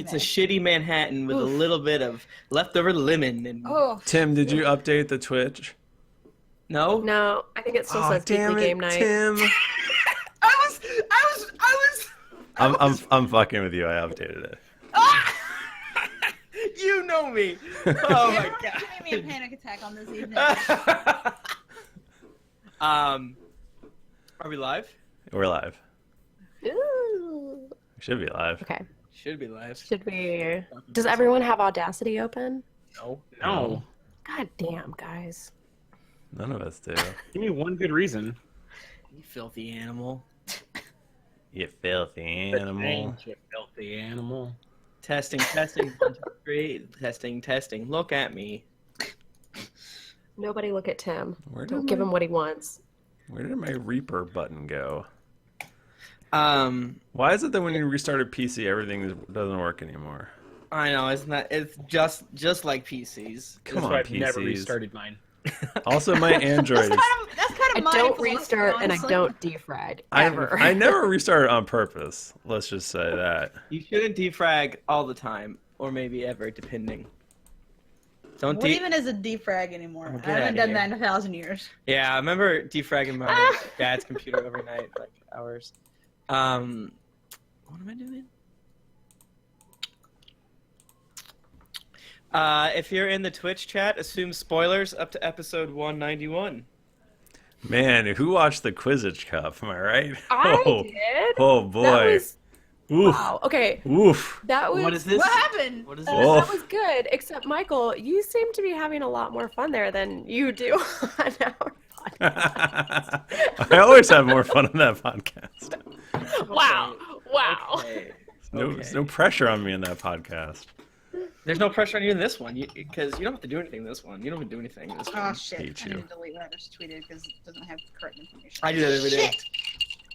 It's a shitty Manhattan with a little bit of leftover lemon. And Tim, did you update the Twitch? No? No, I think it still says weekly game night. Tim. I was. I'm fucking with you. I updated it. You know me. Oh my god. Giving me a panic attack on this evening. Are we live? We're live. Ooh. We should be live. Okay. Should be live. Should we? Does everyone have Audacity open? No. God damn, guys. None of us do. Give me one good reason. You filthy animal. You filthy animal. You filthy animal. Testing. 1, 2, 3. Testing. Look at me. Nobody look at Tim. Where Don't did give him what he wants. Where did my Reaper button go? Why is it that when you restart a PC, everything doesn't work anymore? I know, isn't that? It's just like PCs. Come on, I've PCs. never restarted mine. Also, my Android. That's kind of I don't restart and I don't defrag ever. I never restart it on purpose. Let's just say that. You shouldn't defrag all the time, or maybe ever, depending. Don't What even is a defrag anymore? I haven't done that in 1,000 years. Yeah, I remember defragging my dad's computer overnight, like hours. What am I doing? If you're in the Twitch chat, assume spoilers up to episode 191. Man, who watched the Quizzitch Cup? Am I right? I did. Oh boy. That was, oof. wow. Okay. Oof. That was. What is this? What happened? What is this? That was good. Except Michael, you seem to be having a lot more fun there than you do on our podcast. I always have more fun on that podcast. Wow. Wow. Okay. There's no pressure on me in that podcast. There's no pressure on you in this one, because you don't have to do anything in this one. You don't have to do anything in this one. Oh shit! Hate I you. need to delete what I just tweeted because it doesn't have correct information. I do that every day. Shit.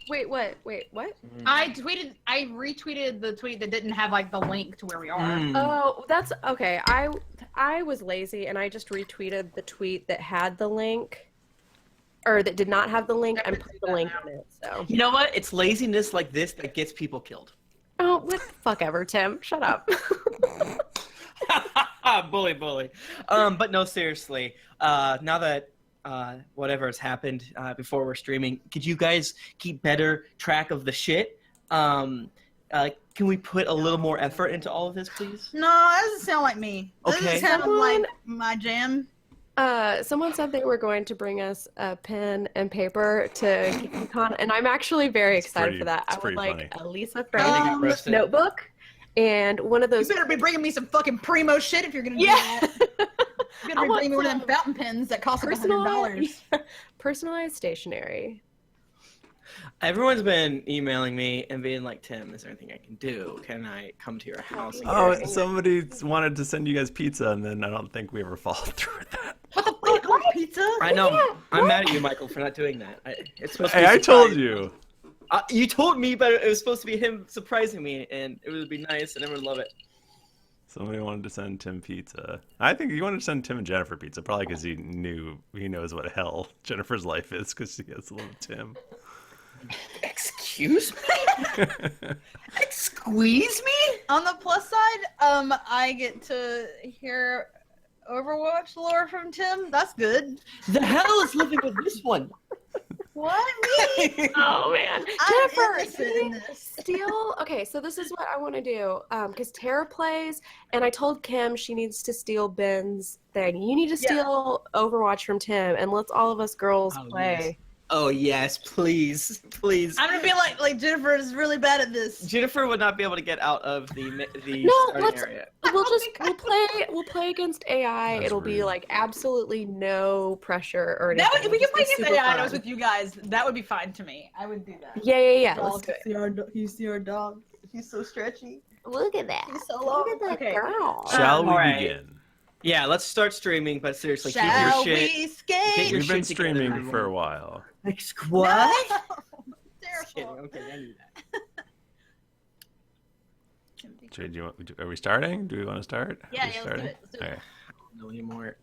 Wait, what? Wait, what? I retweeted the tweet that didn't have like the link to where we are. Oh, that's okay. I was lazy and I just retweeted the tweet that had the link, or that did not have the link, and put the link in it. So You know what? It's laziness like this that gets people killed. oh, what the fuck ever, Tim. Shut up. bully. But no, seriously. Now that whatever has happened before we're streaming, could you guys keep better track of the shit? Can we put a little more effort into all of this, please? No, that doesn't sound like me. Okay. Doesn't sound like my jam. Someone said they were going to bring us a pen and paper to keep on, and I'm actually very excited for that. I would like funny. a Lisa Frank notebook and one of those. You better be bringing me some fucking primo shit if you're gonna do Yeah. that. You better be bringing me one of them fountain pens that cost like $100. Personalized stationery. Everyone's been emailing me and being like, Tim, is there anything I can do? Can I come to your house? Oh, somebody wanted to send you guys pizza, and then I don't think we ever followed through with that. What the fuck? What? Pizza? I know. I'm mad at you, Michael, for not doing that. It's supposed to be Hey, I told surprise. you. You told me, but it was supposed to be him surprising me, and it would be nice, and everyone would love it. Somebody wanted to send Tim pizza. I think he wanted to send Tim and Jennifer pizza, probably because he knows what hell Jennifer's life is, because she has a little Tim. Excuse me? Squeeze me? On the plus side, I get to hear Overwatch lore from Tim. That's good. The hell is living with this one? What? Me? Oh man, I'm Jennifer, innocent in this. steal. Okay, so this is what I want to do. Because Tara plays, and I told Kim she needs to steal Ben's thing. You need to steal Overwatch from Tim, and let's all of us girls play. Yes. Oh yes, please. I'm gonna be like Jennifer is really bad at this. Jennifer would not be able to get out of the No, starting area. We'll play against AI. That's It'll be rude. like absolutely no pressure or anything. That would, if we could Just play be against super AI and I was fun. with you guys, that would be fine to me. I would do that. Yeah. Oh, Let's do it. you see our dog. He's so stretchy. Look at that. He's so long. Look at that Okay. girl. Shall we alright. begin? Yeah, let's start streaming, but seriously, Shall keep your shit. we Get skate? your We've been shit together, streaming everyone. for a while. Like, what? Just kidding. Terrible. Okay, I knew that. Jay, are we starting? Do we want to start? Yeah, Are we let's do starting? it. Let's do it. Okay. No anymore.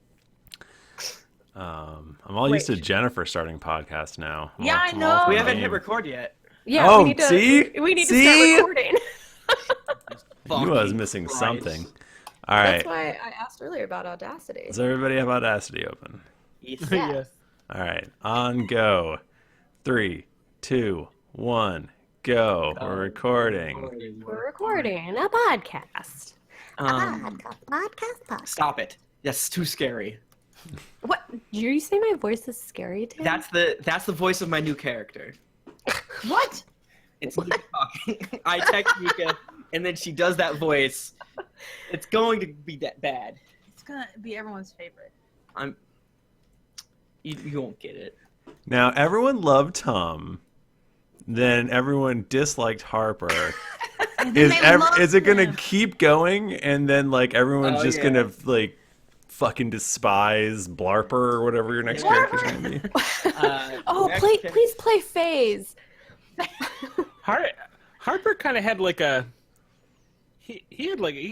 I'm all used to Jennifer starting podcasts now. Yeah, I I'm know. all for We the haven't game. hit record yet. Yeah, Oh, we need to. see? We need to See? start recording. I knew I was Fucking missing Christ. something. All right. That's why I asked earlier about Audacity. Does everybody have Audacity open? Yes. Yeah. All right. On go. 3, 2, 1, go. We're recording. We're recording a podcast. Podcast. Stop it. That's too scary. What? Did you say my voice is scary, Tim? That's the voice of my new character. What? It's Nika talking. I text Nika, and then she does that voice. It's going to be that bad. It's gonna be everyone's favorite. You won't get it. Now, everyone loved Tom. Then everyone disliked Harper. Is it going to keep going? And then, like, everyone's just going to, like, fucking despise Blarper or whatever your next character's going to be? Please play Phase. Harper kind of had like a he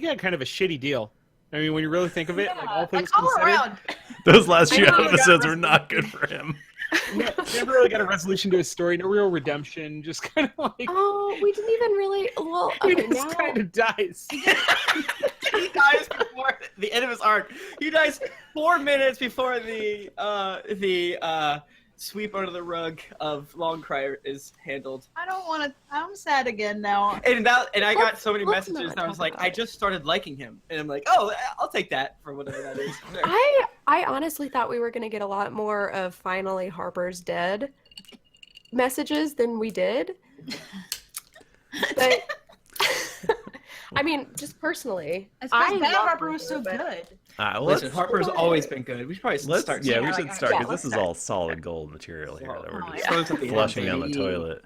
got kind of a shitty deal. I mean, when you really think of it, like all things all considered, around. Those last few I know, episodes were not good for him. never really got a resolution to his story, no real redemption, just kind of like Oh, we didn't even really. Well, he okay, just now. kind of dies. He dies before the end of his arc. He dies 4 minutes before the sweep under the rug of Longcry is handled. I don't want to. I'm sad again now. And I got so many let's messages. not And I was talk like, about I it. just started liking him, and I'm like, oh, I'll take that for whatever that is. I honestly thought we were going to get a lot more of finally Harper's dead messages than we did. But I mean, just personally, It's I because Bad love Harper was so but- good. Listen, Harper's always been good. We should probably start. We should Yeah, start because let's this is start. all solid gold material here that we're Oh, just yeah. flushing down the toilet.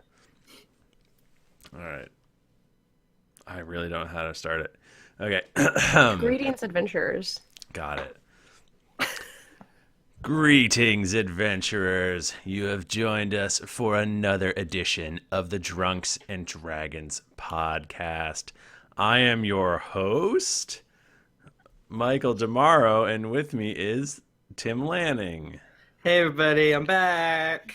All right. I really don't know how to start it. Okay. Greetings, adventurers. Got it. Greetings, adventurers. You have joined us for another edition of the Drunks and Dragons podcast. I am your host, Michael DiMauro, and with me is Tim Lanning. Hey everybody, I'm back.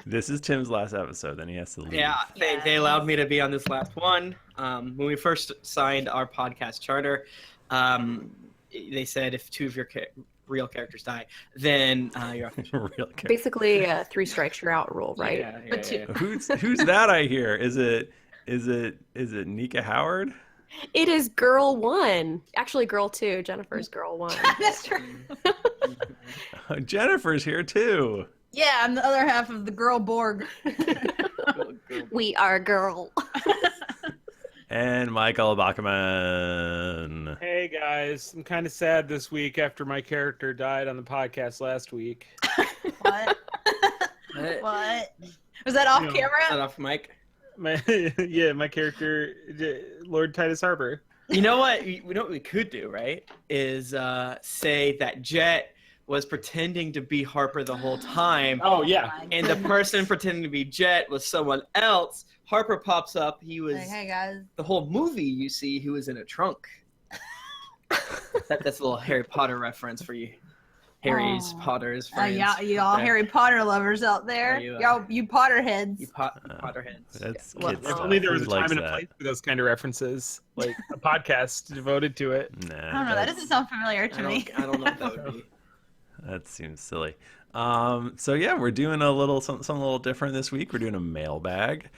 This is Tim's last episode, then he has to leave. Yeah, they allowed me to be on this last one. When we first signed our podcast charter, they said if two of your real characters die, then you're off. Real character. Basically, a 3 strikes you're out rule, right? Yeah. Who's that I hear? Is it Nika Howard? It is girl 1. Actually, girl 2. Jennifer's girl 1. That's true. Jennifer's here too. Yeah, I'm the other half of the girl Borg. We are girl. And Michael Bachmann. Hey guys, I'm kind of sad this week after my character died on the podcast last week. What? What? Was that off No. camera? Not off mic. My character, Lord Titus Harper. You know what? We could do, right? Is say that Jett was pretending to be Harper the whole time, Oh yeah, and the person pretending to be Jett was someone else. Harper pops up. He was Like, hey guys. the whole movie. You see, he was in a trunk. That's a little Harry Potter reference for you, Harry's Aw. Potter's friends. Y'all out there. Harry Potter lovers out there. Are you, Y'all, you Potterheads. You Potterheads. That's Well, kid if if stuff. only there was Who a time likes and a that? place for those kind of references, like a podcast devoted to it. Nah, I don't know. That doesn't sound familiar to me. I don't know what that would be. That seems silly. So yeah, we're doing a little something a little different this week. We're doing a mailbag.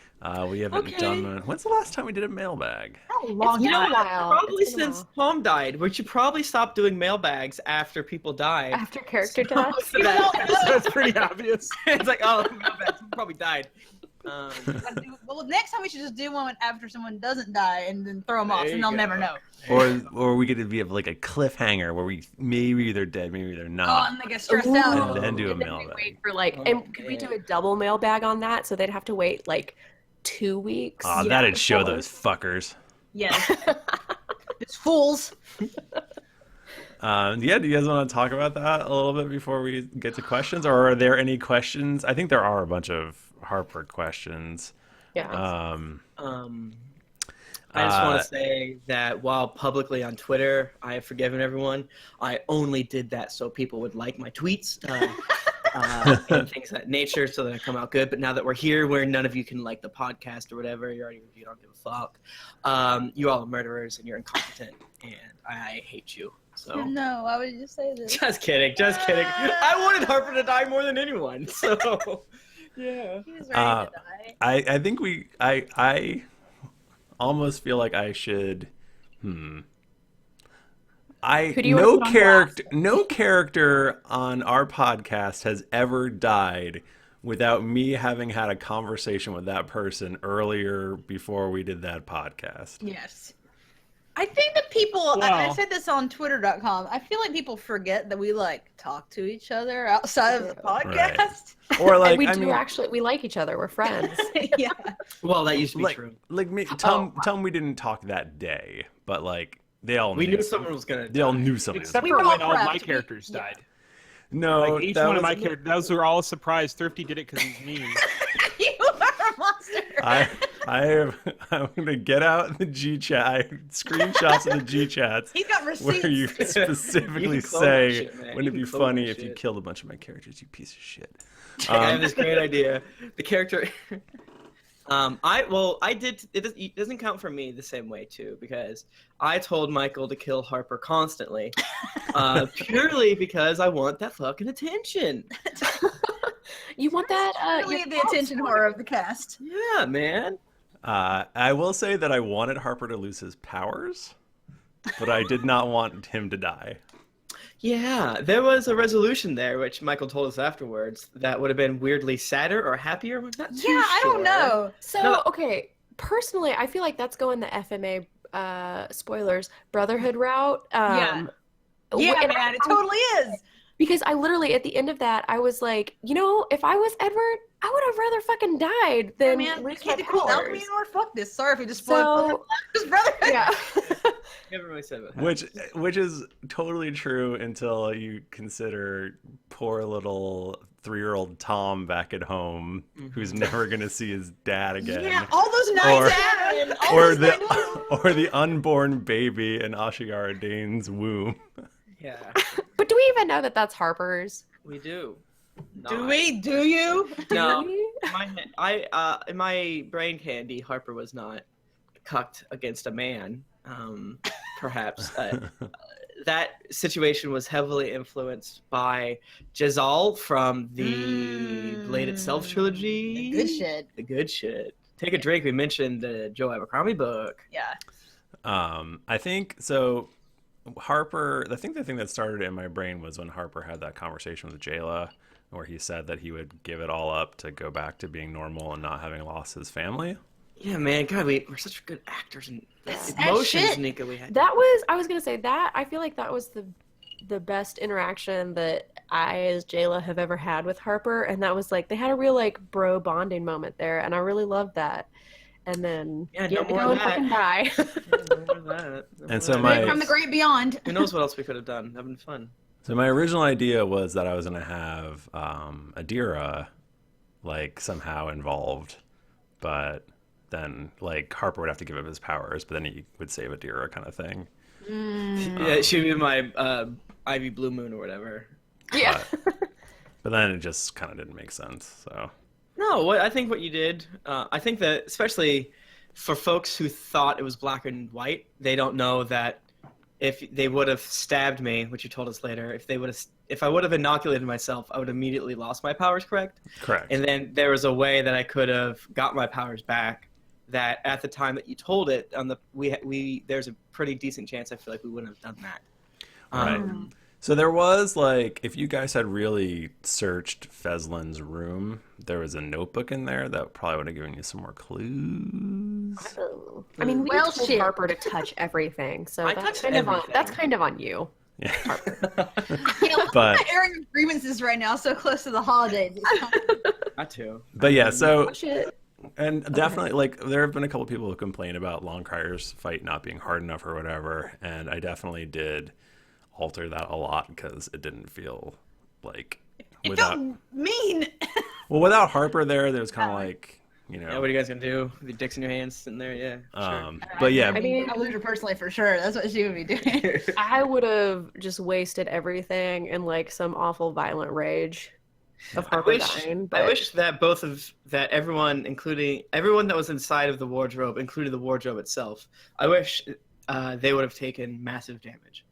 We haven't Okay. done. When's the last time we did a mailbag? A long You know time. what? while. Probably It's been a since Tom died. We should probably stop doing mailbags after people die. After character death. So that- That's pretty obvious. it's like, oh, mailbags. He probably died. Well, next time we should just do one after someone doesn't die and then throw them off, There and you they'll go. never know. Or we could be like a cliffhanger where maybe they're dead, maybe they're Oh, not. and they get stressed Ooh. out. And then do a And then we mailbag. wait for like, and could we do a double mailbag on that? So they'd have to wait like 2 weeks. Oh, Yeah, that'd show before- those fuckers. Yes. It's fools. Yeah, do you guys want to talk about that a little bit before we get to questions? Or are there any questions? I think there are a bunch of Harper questions. Yeah. I just want to say that while publicly on Twitter, I have forgiven everyone. I only did that so people would like my tweets. and things of that nature so that I come out good. But now that we're here where none of you can like the podcast or whatever, you don't give a fuck. You all are murderers and you're incompetent and I hate you. So No, why would you say this? just kidding. I wanted Harper to die more than anyone. So yeah. He was ready to die. I think I almost feel like I should. Who do you want to put on blast? No character on our podcast has ever died without me having had a conversation with that person earlier before we did that podcast. Yes. I think that people, I Wow. said this on twitter.com, I feel like people forget that we like talk to each other outside of the podcast. Or like, we I do mean, actually. We like each other. We're friends. Yeah. Well, that used to be like, true. like me, tell them we didn't talk that day, but like they all We knew knew someone was gonna. They all knew something. Except We for were all when all my prepped. characters died. No, Like each that one of my was- characters, those were all a surprise. Thrifty did it because he's mean. You are a monster. I'm gonna get out the G chat, screenshots of the G chats He's got receipts. where you specifically You can clone that say, shit, man. "Wouldn't it You be can clone funny that if you shit. killed a bunch of my characters, you piece of shit?" I have this great idea. The character. It doesn't count for me the same way too because I told Michael to kill Harper constantly, purely because I want that fucking attention. You want that? Really your the attention horror of the cast. Yeah, man. I will say that I wanted Harper to lose his powers, but I did not want him to die. Yeah, there was a resolution there, which Michael told us afterwards, that would have been weirdly sadder or happier. We're not too Yeah, I don't sure. know. So No. okay, personally, I feel like that's going the FMA spoilers Brotherhood route. Yeah, and man, it totally is. because I literally at the end of that I was like, if I was Edward, I would have rather fucking died Yeah, than man, we lose my can't do cool powers. alchemy anymore. Fuck this. Sorry if we just spoiled So his brother. yeah, We haven't really said what Which is totally true until you consider poor little 3-year-old Tom back at home who's never gonna see his dad again. Yeah, all those nights, Aaron. All Or those nights. or the unborn baby in Ashigara Dane's womb. Yeah, but do we even know that that's Harper's? we do. Do Not- we? Do you? No. Do we? In my brain candy, Harper was not cucked against a man. Perhaps that situation was heavily influenced by Jezal from the Blade Itself trilogy. Good shit. The good shit. Take a drink. We mentioned the Joe Abercrombie book. Yeah. I think so. Harper, I think the thing that started in my brain was when Harper had that conversation with Jaela, where he said that he would give it all up to go back to being normal and not having lost his family. Yeah, man. God, we're such good actors and That's emotions, shit. Nika. We had. I was gonna say that I feel like that was the best interaction that I as Jaela have ever had with Harper, and that was like they had a real like bro bonding moment there, and I really loved that. And then Yeah, you no had to more go of and fucking die. And so my. my- From the great beyond. Who knows what else we could have done? That'd been fun. So my original idea was that I was gonna have Adira like somehow involved, but then like Harper would have to give up his powers, but then he would save Adira kind of thing. Yeah, she'd be my Ivy Blue Moon or whatever. yeah. But then it just kind of didn't make sense. So No, I think what you did, I think that especially for folks who thought it was black and white, they don't know that if they would have stabbed me, which you told us later, if I would have inoculated myself, I would have immediately lost my powers, correct? correct. And then there was a way that I could have got my powers back. That at the time that you told it, there's a pretty decent chance I feel like we wouldn't have done that. Right. So there was like, if you guys had really searched Feslin's room, there was a notebook in there that probably would have given you some more clues. I mean, we Well, told shit. Harper to touch everything, so I that's touched kind of on everything. that's kind of on you. Yeah. You know, But- I'm airing of grievances right now, so close to the holidays. Not too. But yeah, so Shit. and definitely like there have been a couple people who complain about Longcrier's fight not being hard enough or whatever, and I definitely did alter that a lot because it didn't feel like It without felt mean. without Harper there was kind of like, you Yeah, know, what are you guys gonna do with your dicks in your hands sitting there? Yeah, sure. but yeah, I mean- Aludra personally for sure. That's what she would be doing. I would have just wasted everything in like some awful violent rage. of Harper dying. But I wish that everyone, including everyone that was inside of the wardrobe, including the wardrobe itself, I wish they would have taken massive damage.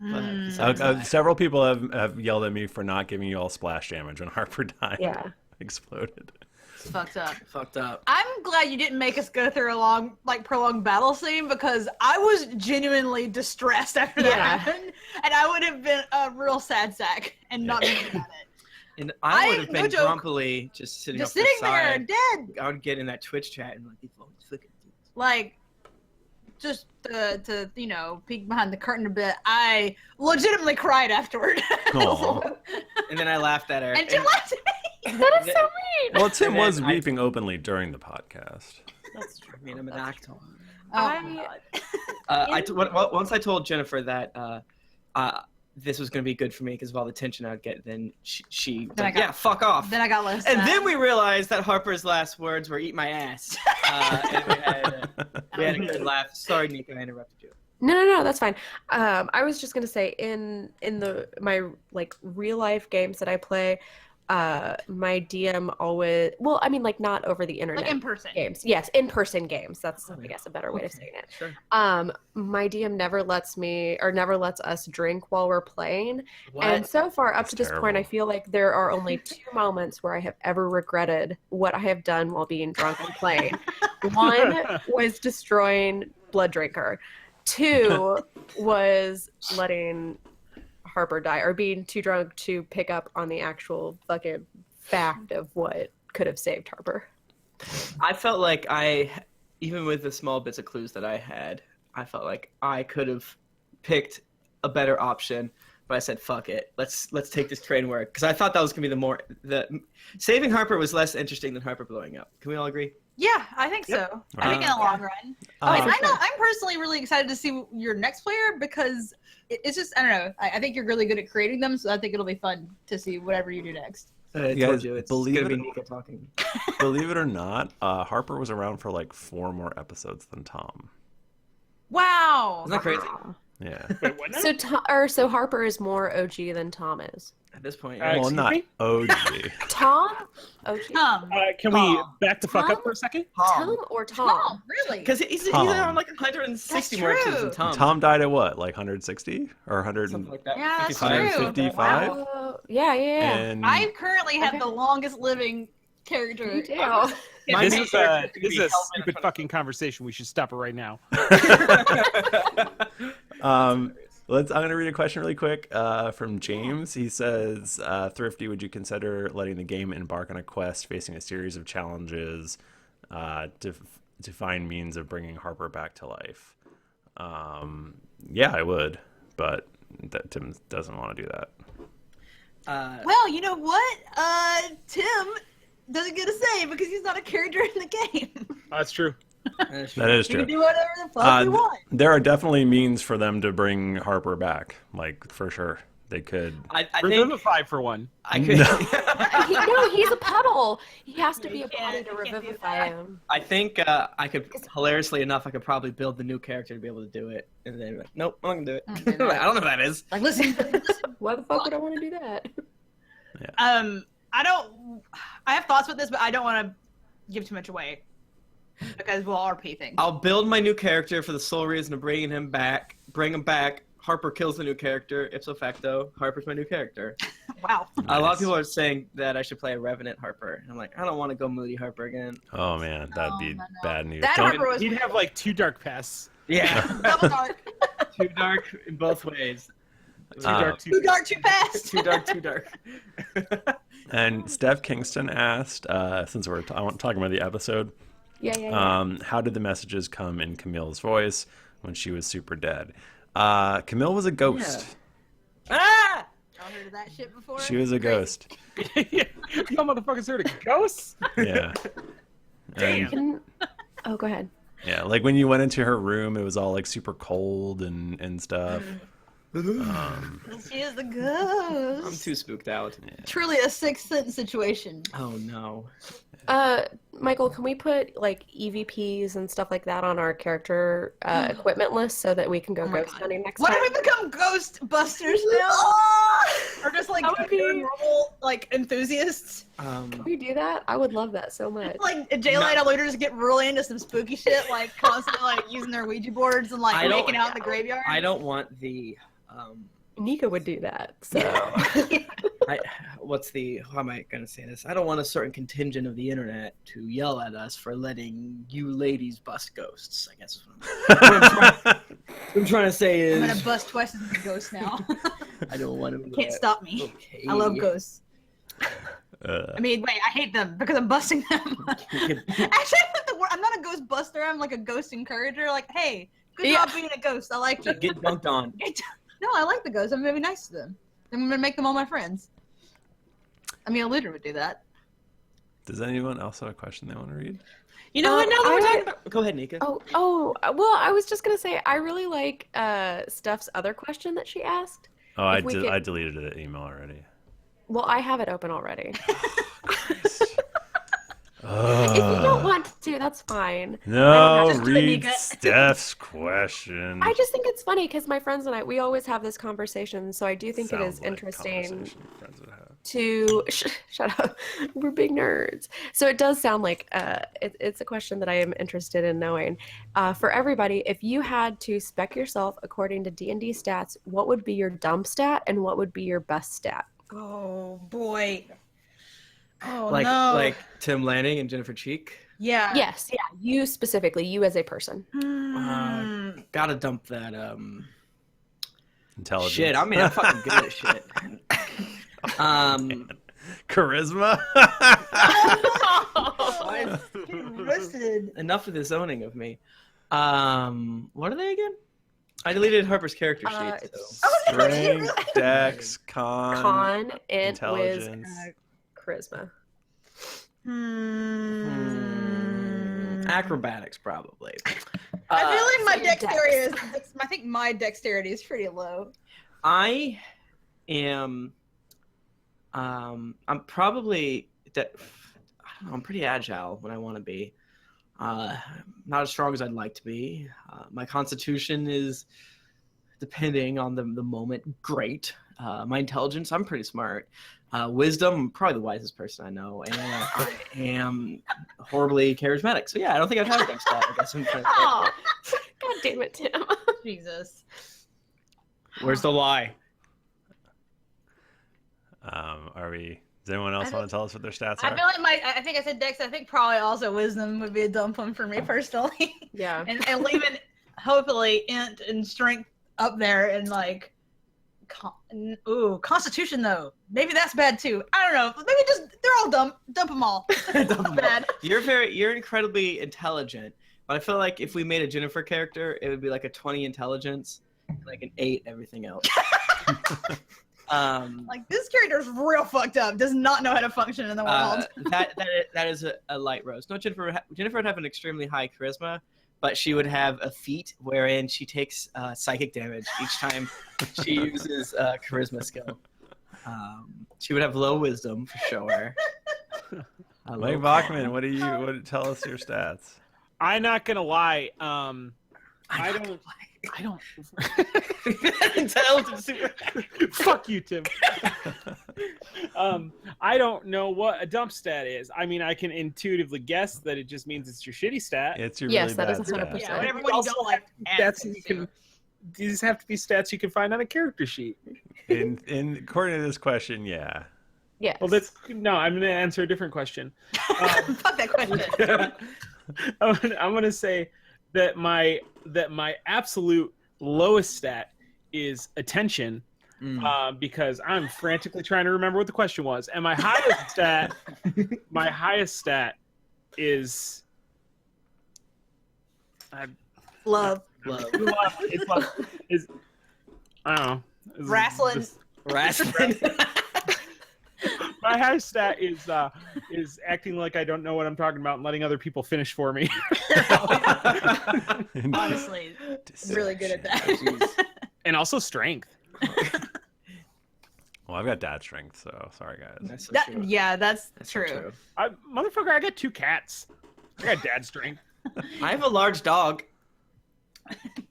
But several people have yelled at me for not giving you all splash damage when Harper died. Yeah. Exploded. It's fucked up. Fucked up. I'm glad you didn't make us go through a long, prolonged battle scene because I was genuinely distressed after that happened, and I would have been a real sad sack and not been about it. And I would have been grumpily just sitting there dead. I would get in that Twitch chat and like, these fucking dudes. Like, just to peek behind the curtain a bit, I legitimately cried afterward. And then I laughed at her. And Tim laughed at me. That is so mean. Well, Tim was weeping openly during the podcast. That's true. I mean, I'm an actor. Oh, Once I told Jennifer that this was going to be good for me because of all the tension I'd get, then she fuck off. Then I got less. And then we realized that Harper's last words were "eat my ass," and we had a good laugh. Sorry, Nika, I interrupted you. No, that's fine. I was just gonna say in my real life games that I play, my DM always, not over the internet, like in person games. Yes, in person games. That's I guess a better way of saying it. Sure. My DM never lets us drink while we're playing. What? And so far up That's to this terrible. point, I feel like there are only 2 moments where I have ever regretted what I have done while being drunk and playing. One was destroying Blood Drinker. 2 was letting Harper die or being too drunk to pick up on the actual fucking fact of what could have saved Harper. I felt like even with the small bits of clues that I had, I felt like I could have picked a better option, but I said, fuck it. Let's take this train work. Because I thought that was going to be saving Harper was less interesting than Harper blowing up. Can we all agree? Yeah, I think so. I think in the long run. I'm personally really excited to see your next player because it's just, I don't know. I think you're really good at creating them, so I think it'll be fun to see whatever you do next. I told you, it's going to be Nika talking. Believe it or not, Harper was around for 4 more episodes than Tom. Wow. Isn't that crazy? Yeah. Wait, what now? So Harper is more OG than Tom is. At this point, Well, excuse not me? OG. Tom? OG? Can we back the fuck up for a second? Tom or Tom? Tom, really? Because he's Tom. on 160 That's more episodes true. than Tom. Tom died at what, 160 or 100? Something like that. Yeah, that's 55. true. 55? Yeah. And I currently have the longest living character. You do. My This main is character a could be held in stupid front of- fucking conversation. We should stop it right now. I'm going to read a question really quick from James. He says, Thrifty, would you consider letting the game embark on a quest facing a series of challenges to find means of bringing Harper back to life? Yeah, I would, but Tim doesn't want to do that. Well, you know what? Tim doesn't get a say because he's not a character in the game. That's true. That is We true. can do whatever the fuck we want. There are definitely means for them to bring Harper back, for sure. They could. I think Revivify for one. I could. He's a puddle. He has to be a body to you can't do revivify him. I think I could, hilariously enough, I could probably build the new character to be able to do it. And then, nope, I'm not going to do it. I don't know who that is. Like, listen. Why the fuck would I want to do that? I have thoughts with this, but I don't want to give too much away because we'll RP things. I'll build my new character for the sole reason of bringing him back. Bring him back. Harper kills the new character. Ipso facto, Harper's my new character. Wow. A lot of people are saying that I should play a Revenant Harper. I'm like, I don't want to go Moody Harper again. Oh, man, that'd be no. bad news. That Don't- Harper was He'd have 2 dark pass. Yeah. double dark. Too dark in both ways. Too dark, Too dark, too fast. Too dark, too dark. And Steph Kingston asked, since we're talking about the episode, Yeah. how did the messages come in Camille's voice when she was super dead? Camille was a ghost. Ah! Y'all heard of that shit before? She was a ghost. Yeah. Y'all motherfuckers heard of ghosts? Yeah. Damn. Oh, go ahead. Yeah, when you went into her room, it was all super cold and stuff. She is the ghost. I'm too spooked out. Truly a Sixth Sense situation. Oh no. Michael, can we put EVPs and stuff like that on our character equipment list so that we can go ghost hunting next What time? if we become Ghostbusters now? Or just like That would be- normal like enthusiasts. Can we do that? I would love that so much. Like Jaela and Aludra just get really into some spooky shit, like constantly like using their Ouija boards and like making out in the graveyard. I don't want the Nika would do that. So how am I going to say this? I don't want a certain contingent of the internet to yell at us for letting you ladies bust ghosts, I guess is what I'm trying to say I'm is... gonna bust twice as many ghosts now. I don't want to... Can't stop me. Okay. I love ghosts. I mean, wait, I hate them because I'm busting them. Actually, I'm not a ghost buster. I'm like a ghost encourager. Like, hey, good job being a ghost. I like you. Get dunked on. No, I like the ghosts. I'm gonna be nice to them. I'm gonna make them all my friends. I mean, Aludra would do that. Does anyone else have a question they want to read? You know what? Now that we're talking about... Go ahead, Nika. Oh, well, I was just gonna say I really like Steph's other question that she asked. Oh, I deleted the email already. Well, I have it open already. If you don't want to, that's fine. No, read Steph's question. I just think it's funny because my friends and I, we always have this conversation, so I do think it is Sounds like interesting friends would have. to shut up. We're big nerds. So it does sound like it's a question that I am interested in knowing. For everybody, if you had to spec yourself according to D&D stats, what would be your dump stat and what would be your best stat? Oh boy. Oh like, no. Like Tim Lanning and Jennifer Cheek? Yeah. Yes, yeah, you specifically, you as a person. Gotta dump that, Intelligence. Shit, I mean, I'm fucking good at shit. Charisma? Enough of this owning of me. What are they again? I deleted Harper's character sheet. Strength, dex, Con, int, whiz, intelligence. charisma. Acrobatics, probably. I feel like my so your dexterity is. I think my dexterity is pretty low. I am. I'm probably. I don't know, I'm pretty agile when I want to be. Not as strong as I'd like to be. My constitution is, depending on the moment, great. My intelligence, I'm pretty smart. Wisdom, I'm probably the wisest person I know. And I am horribly charismatic. So yeah, I don't think I've had a dex stat. I guess I'm trying to Oh, God damn it, Tim. Jesus. Where's the lie? Does anyone else want to tell us what their stats I are? feel like I think I said dex. I think probably also wisdom would be a dump one for me personally. Yeah. and leaving hopefully int and strength up there and like, constitution though. Maybe that's bad too. I don't know. Maybe just they're all dump them all. Bad. You're incredibly intelligent, but I feel like if we made a Jennifer character, it would be like a 20 intelligence, like an 8 everything else. Like this character's real fucked up. Does not know how to function in the world. That is a light roast. No, Jennifer would have an extremely high charisma, but she would have a feat wherein she takes psychic damage each time she uses a charisma skill. She would have low wisdom for sure. Mike Bachmann, tell us your stats? I'm not gonna lie. I don't. Intelligence super. Fuck you, Tim. I don't know what a dump stat is. I mean, I can intuitively guess that it just means it's your shitty stat. It's your Yes, really that bad is 100%. stat. Yeah, whatever you Also, don't like. That's you can. These have to be stats you can find on a character sheet. According to this question, yeah. Yes. Well, I'm going to answer a different question. Fuck that question. I'm going to say that my absolute lowest stat is attention, because I'm frantically trying to remember what the question was, and my highest stat is Love. It's love. I don't know. Wrestling. Wrestling. My highest stat is acting like I don't know what I'm talking about and letting other people finish for me. Honestly, really good at that. And also strength. Well, I've got dad strength, so sorry, guys. That's so true. Yeah, that's so true. Motherfucker, I got 2 cats. I got dad strength. I have a large dog.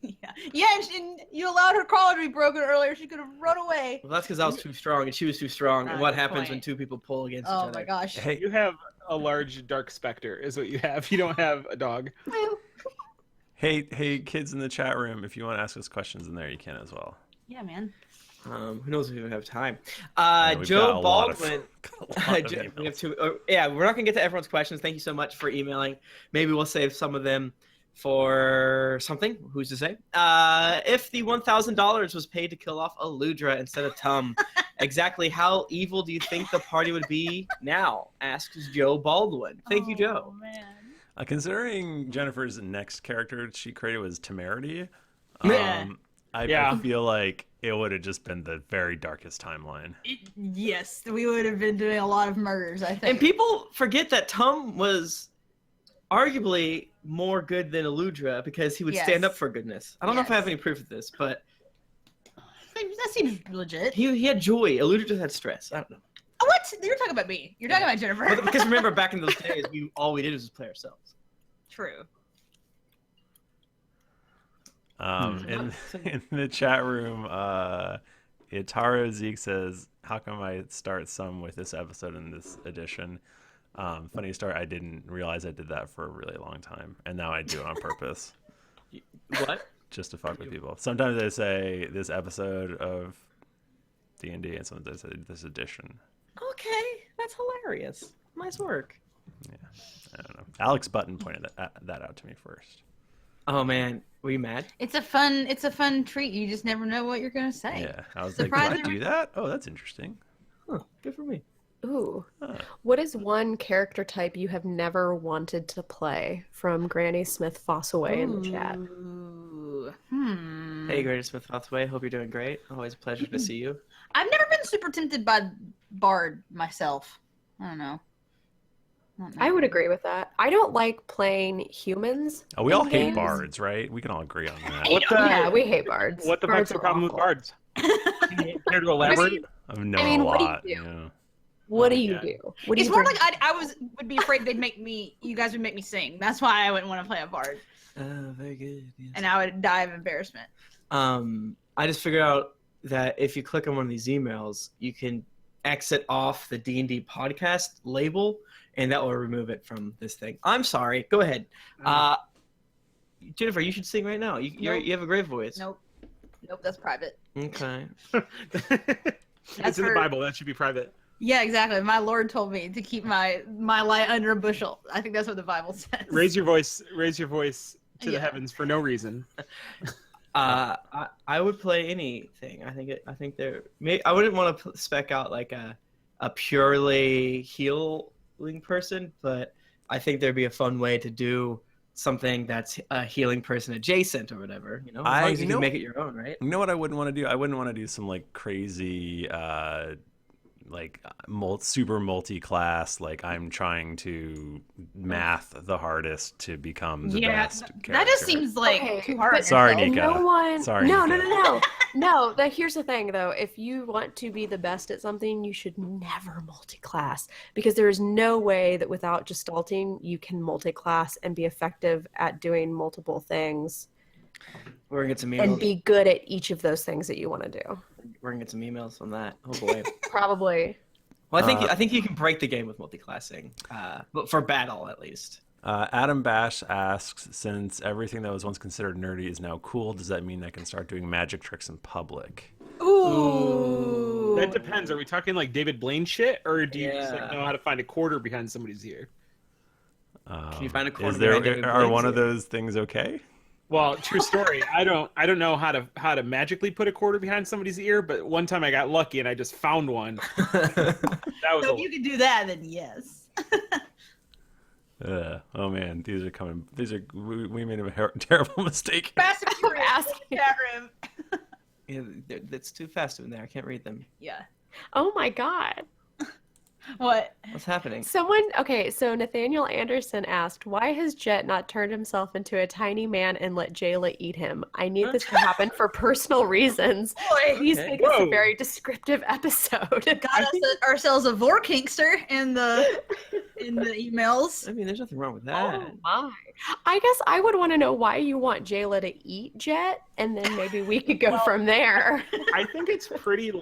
Yeah. and you allowed her collar to be broken earlier. She could have run away. Well, that's because I was too strong and she was too strong. And what Good happens point. when two people pull against each Oh other? my gosh. Hey, You have a large dark specter, is what you have. You don't have a dog. hey, kids in the chat room, if you want to ask us questions in there, you can as well. Yeah, man. Who knows if we even have time? We've got Joe a lot of- Baldwin. a lot of We have emails. two. Yeah, we're not gonna get to everyone's questions. Thank you so much for emailing. Maybe we'll save some of them for something. Who's to say? If the $1,000 was paid to kill off Aludra instead of Tum, exactly how evil do you think the party would be now? Asks Joe Baldwin. Thank you, Joe. Man. Considering Jennifer's next character she created was Temerity, Yeah. I feel like it would have just been the very darkest timeline. Yes, we would have been doing a lot of murders, I think. And people forget that Tum was arguably more good than Aludra because he would stand Yes. up for goodness. I don't know if I Yes. have any proof of this, but That seems legit. he had joy. Aludra just had stress. I don't know. Oh, what? You're talking about me. You're talking about Jennifer. But because remember, back in those days, all we did was play ourselves. True. In the chat room, Itaro Zeke says, "How come I start some with this episode in this edition?" Funny story, I didn't realize I did that for a really long time, and now I do it on purpose. What? Just to fuck with people. Sometimes I say this episode of D&D, and sometimes I say this edition. Okay, that's hilarious. Nice work. I don't know. Alex Button pointed that out to me first. Oh man, were you mad? It's a fun treat. You just never know what you're gonna say. Yeah, I was Surprise like, did I do that? Oh, that's interesting. Huh, good for me. Ooh. Huh. What is one character type you have never wanted to play? From Granny Smith Fossaway in the chat. Ooh. Hey, Greater Smith Hathaway. Hope you're doing great. Always a pleasure to see you. I've never been super tempted by Bard myself. I don't know. I would agree with that. I don't like playing humans. Oh, we all in hate games. bards, right? We can all agree on that. What the, Yeah, we hate bards. what the Bards fuck's the are problem with awful. bards? Care to elaborate? I've known I mean, a what do you lot. do? Yeah. What do Oh, you yeah. do? What do It's you more bring? like I would be afraid you guys would make me sing. That's why I wouldn't want to play a Bard. Very good. Yes. And I would die of embarrassment. I just figured out that if you click on one of these emails, you can exit off the D&D podcast label, and that will remove it from this thing. I'm sorry. Go ahead. Jennifer, you should sing right now. You have a great voice. Nope, that's private. Okay. It's in the Bible. That should be private. Yeah, exactly. My Lord told me to keep my light under a bushel. I think that's what the Bible says. Raise your voice to the Yeah. heavens for no reason. I would play anything. I think I wouldn't want to spec out like a purely healing person, but I think there'd be a fun way to do something that's a healing person adjacent or whatever. You know, as long as you can make it your own, right? You know what I wouldn't want to do? I wouldn't want to do some like crazy, super multi-class. Like I'm trying to math the hardest to become the best character. That just seems like Okay, too hard. but Sorry, no Nika. one. Sorry, No. Nika. No. Here's the thing, though. If you want to be the best at something, you should never multi-class, because there is no way that without gestalting you can multi-class and be effective at doing multiple things We're gonna get some and emails. be good at each of those things that you want to do. We're gonna get some emails on that. Oh boy. Probably. Well, I think you can break the game with multi-classing, but for battle at least. Adam Bash asks, since everything that was once considered nerdy is now cool, does that mean I can start doing magic tricks in public? Ooh. That depends. Are we talking like David Blaine shit, or do you just like Yeah. know how to find a quarter behind somebody's ear? Can you find a corner Is behind David are Blaine's one of ear? those things okay? Well, true story. I don't know how to magically put a quarter behind somebody's ear, but one time I got lucky and I just found one. That was So if you can do that, then yes. Oh man, these are coming. We made a terrible mistake. Fast and Furious asking. chat room. Yeah, it's too fast in there. I can't read them. Yeah. Oh my God. What? What's happening? Okay, so Nathaniel Anderson asked, why has Jett not turned himself into a tiny man and let Jaela eat him? I need this to happen for personal reasons. Please Okay. make this a Whoa. very descriptive episode. Got ourselves a Vorkinkster in the in the emails. I mean, there's nothing wrong with that. Oh my! I guess I would want to know why you want Jaela to eat Jett, and then maybe we could go from there. I think it's pretty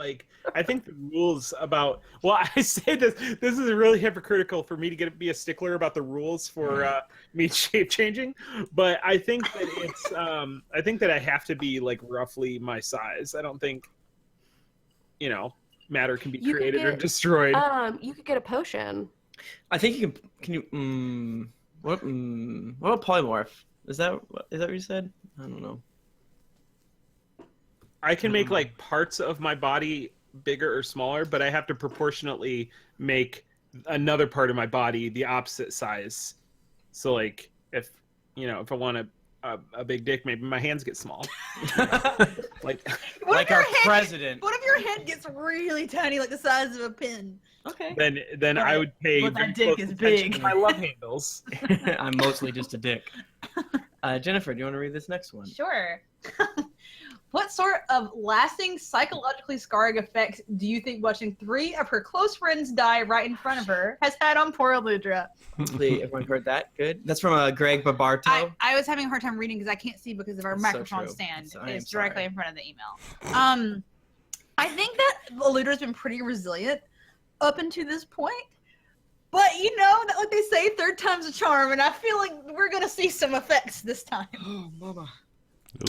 I think the rules about I say this is really hypocritical for me to be a stickler about the rules for meat shape changing, but I think that it's I think that I have to be like roughly my size. I don't think matter can be created or destroyed. You could get a potion. I think you can you what about polymorph? Is that what you said? I don't know. I can make like parts of my body bigger or smaller, but I have to proportionately make another part of my body the opposite size. So like if I want a big dick, maybe my hands get small. Like our president. What if your head gets really tiny, like the size of a pin? Okay. Then I would pay. But that dick is big. To my love handles. I'm mostly just a dick. Jennifer, do you want to read this next one? Sure. What sort of lasting psychologically scarring effects do you think watching 3 of her close friends die right in front of her has had on poor Aludra? Hopefully everyone heard that. Good. That's from Greg Babarto. I was having a hard time reading because I can't see because of our That's microphone so stand. So I am It's directly sorry. in front of the email. I think that Aludra's been pretty resilient up until this point. But like they say, third time's a charm, and I feel like we're gonna see some effects this time. Oh, mama.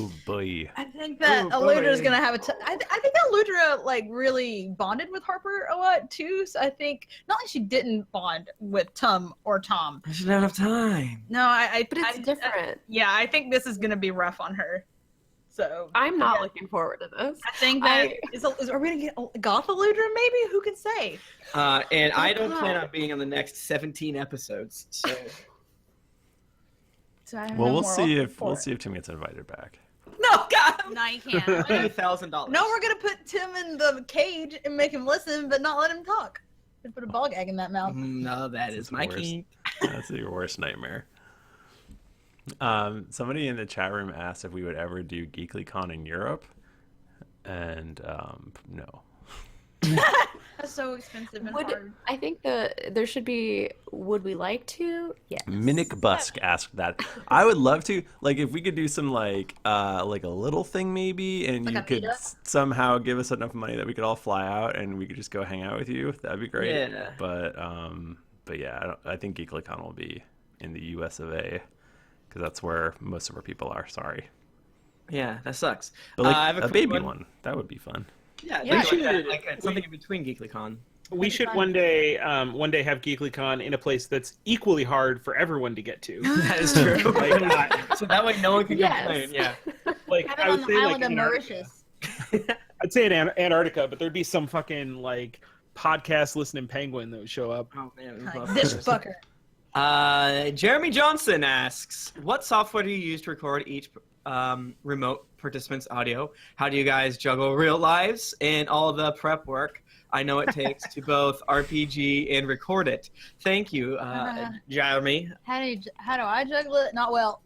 Oh boy. I think that Ooh, Aludra's boy. gonna have I think that Aludra really bonded with Harper a lot too. So I think not like she didn't bond with Tom. I should have enough time. No, But it's different. Yeah, I think this is gonna be rough on her. So I'm not looking forward to this. I think that are we gonna get Goth Aludra? Maybe, who can say? And I don't God. plan on being on the next 17 episodes. So So I have Well, no we'll moral see if Tim gets invited back. No, God. No, you can't. $30,000. No, we're gonna put Tim in the cage and make him listen, but not let him talk. And put a ball gag in that mouth. No, that is my worst. kink. That's your worst nightmare. Somebody in the chat room asked if we would ever do GeeklyCon in Europe, and no. That's so expensive and Would hard. I think there should be? Would we like to? Yes. Minnick Busk asked that. I would love to. Like, if we could do some like a little thing maybe, and Like you a could meetup? somehow give us enough money that we could all fly out and we could just go hang out with you. That'd be great. Yeah. But yeah, I think GeeklyCon will be in the U.S. of A. Because that's where most of our people are. Sorry. Yeah, that sucks. But like I have a quick baby one, that would be fun. Yeah, Yeah, something we like, should- that, like something in between GeeklyCon. We should one day have GeeklyCon in a place that's equally hard for everyone to get to. That is true. Like, So that way no one can Yes. complain. Yeah. like Have I it would on say the like island of Antarctica. Mauritius. I'd say in Antarctica, but there'd be some fucking like podcast listening penguin that would show up. Oh man. Like, this fucker. Jeremy Johnson asks, what software do you use to record each remote participant's audio? How do you guys juggle real lives and all the prep work I know it takes to both RPG and record it? Thank you, Jeremy. How do I juggle it? Not well.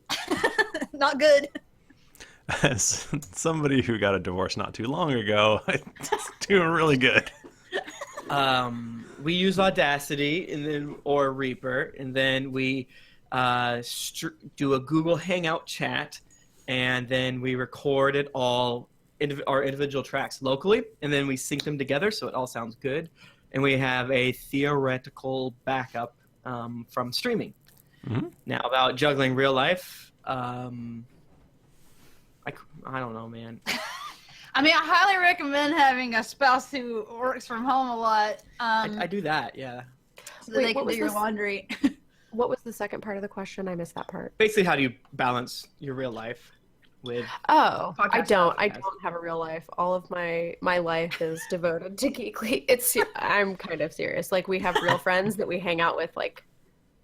Not good. As somebody who got a divorce not too long ago, it's doing really good. We use Audacity or Reaper, and then we do a Google Hangout chat, and then we record it all our individual tracks locally, and then we sync them together so it all sounds good, and we have a theoretical backup from streaming. Mm-hmm. Now about juggling real life, I don't know, man. I mean, I highly recommend having a spouse who works from home a lot. I do that, yeah. So that Wait, they can what do was your this? laundry. What was the second part of the question? I missed that part. Basically, how do you balance your real life with Oh, I Podcast don't. I podcast. don't have a real life. All of my life is devoted to Geekly. I'm kind of serious. Like, we have real friends that we hang out with, like,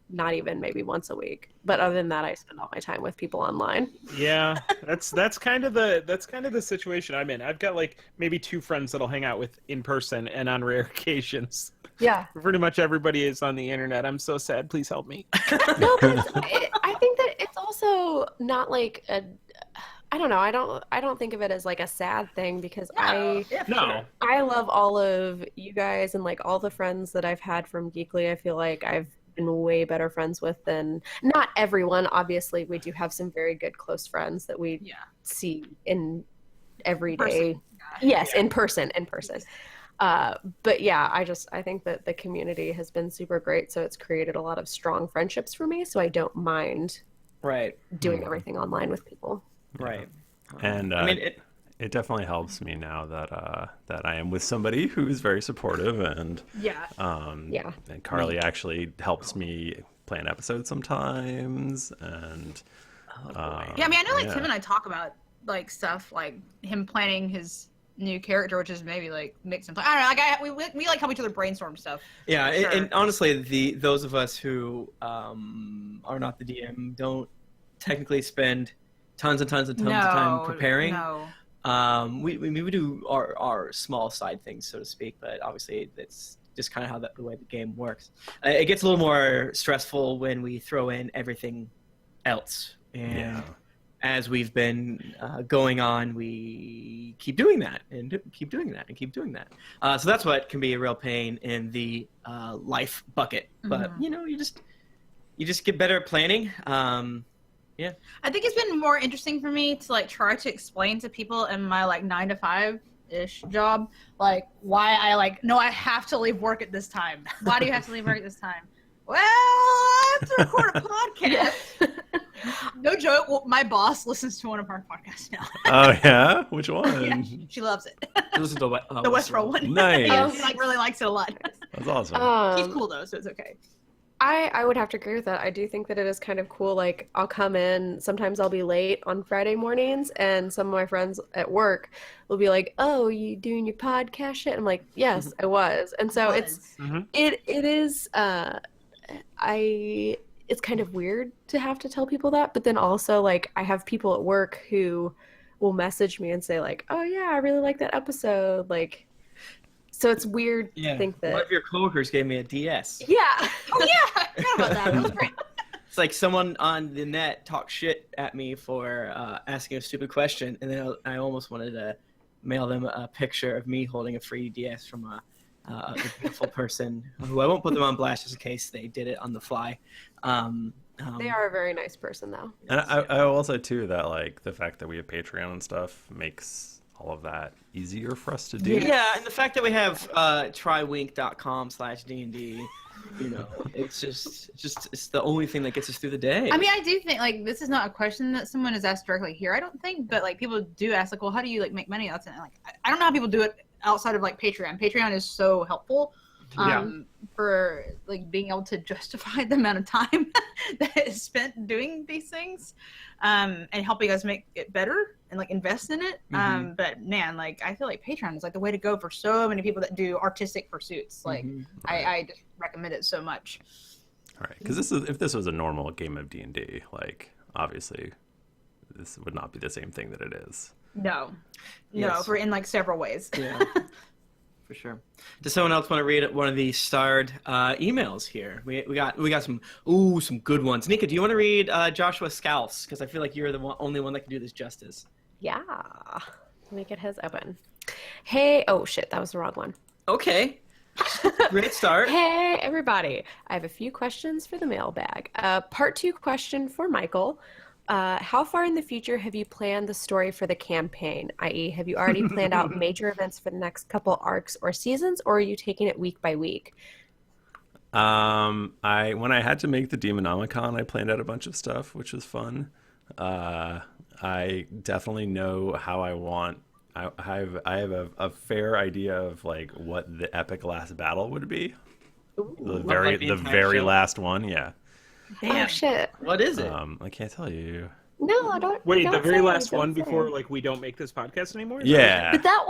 not even maybe once a week. But other than that, I spend all my time with people online. Yeah, that's kind of the situation I'm in. I've got like maybe 2 friends that I'll hang out with in person and on rare occasions. Yeah. Pretty much everybody is on the internet. I'm so sad. Please help me. No, but I think that it's also not like a. I don't know. I don't think of it as like a sad thing because Yeah, for No. sure. I love all of you guys and like all the friends that I've had from Geekly. I feel like I've been way better friends with than, not everyone, obviously. We do have some very good close friends that we see in everyday. Yes, in person. But yeah, I think that the community has been super great. So it's created a lot of strong friendships for me. So I don't mind doing everything online with people. Right. And I mean, it definitely helps me now that that I am with somebody who is very supportive, and and Carly actually helps me plan episodes sometimes, and I mean, I know like Tim and I talk about like stuff like him planning his new character, which is maybe like mix and play. I don't know. Like we like help each other brainstorm stuff. Yeah, and honestly, those of us who are not the DM don't technically spend tons and tons and tons of time preparing. We do our small side things, so to speak, but obviously it's just kind of the way the game works. It gets a little more stressful when we throw in everything else, and as we've been going on, we keep doing that and keep doing that and keep doing that. So that's what can be a real pain in the life bucket. But you just get better at planning. Yeah, I think it's been more interesting for me to like try to explain to people in my like 9 to 5-ish job, like why I have to leave work at this time. Why do you have to leave work at this time? Well, I have to record a podcast. No joke. Well, my boss listens to one of our podcasts now. Oh yeah, which one? Yeah, she loves it. Listen to the Westworld one. Nice. She like really likes it a lot. That's awesome. She's cool though, so it's okay. I would have to agree with that. I do think that it is kind of cool. Like, I'll come in, sometimes I'll be late on Friday mornings, and some of my friends at work will be like, "Oh, you doing your podcast shit?" I'm like, "Yes, I was." And so it's kind of weird to have to tell people that, but then also like I have people at work who will message me and say like, "Oh yeah, I really like that episode." Like, so it's weird to think that one of your coworkers gave me a DS. Yeah. Oh yeah, I forgot about that. That was great. It's like someone on the net talked shit at me for asking a stupid question, and then I almost wanted to mail them a picture of me holding a free DS from a beautiful person who I won't put them on blast just in case they did it on the fly. They are a very nice person, though. And I will also too that like the fact that we have Patreon and stuff makes all of that easier for us to do. Yeah, and the fact that we have trywink.com/D&D, it's the only thing that gets us through the day. I mean, I do think like this is not a question that someone has asked directly here, I don't think, but like people do ask like, well, how do you like make money? That's like I don't know how people do it outside of like Patreon. Patreon is so helpful for like being able to justify the amount of time that is spent doing these things, and helping us make it better and like invest in it. But man, like I feel like Patreon is like the way to go for so many people that do artistic pursuits. Like I just recommend it so much. All right, because if this was a normal game of D&D, like obviously this would not be the same thing that it is. No, Yes. for in like several ways. Yeah, for sure. Does someone else want to read one of the starred emails here? We got some good ones. Nika, do you want to read Joshua Scouse? Because I feel like you're the only one that can do this justice. Yeah. Let me get his open. Hey, oh shit, that was the wrong one. Okay. Great start. Hey, everybody. I have a few questions for the mailbag. Part 2 question for Michael. How far in the future have you planned the story for the campaign? I.e., have you already planned out major events for the next couple arcs or seasons, or are you taking it week by week? When I had to make the Demonomicon, I planned out a bunch of stuff, which was fun. I definitely know how I want. I have a fair idea of like what the epic last battle would be. Ooh. The very last one, yeah. Damn. Oh shit! What is it? I can't tell you. No, I don't. Wait, don't the very say, last don't one say. before like we don't make this podcast anymore? Yeah. But that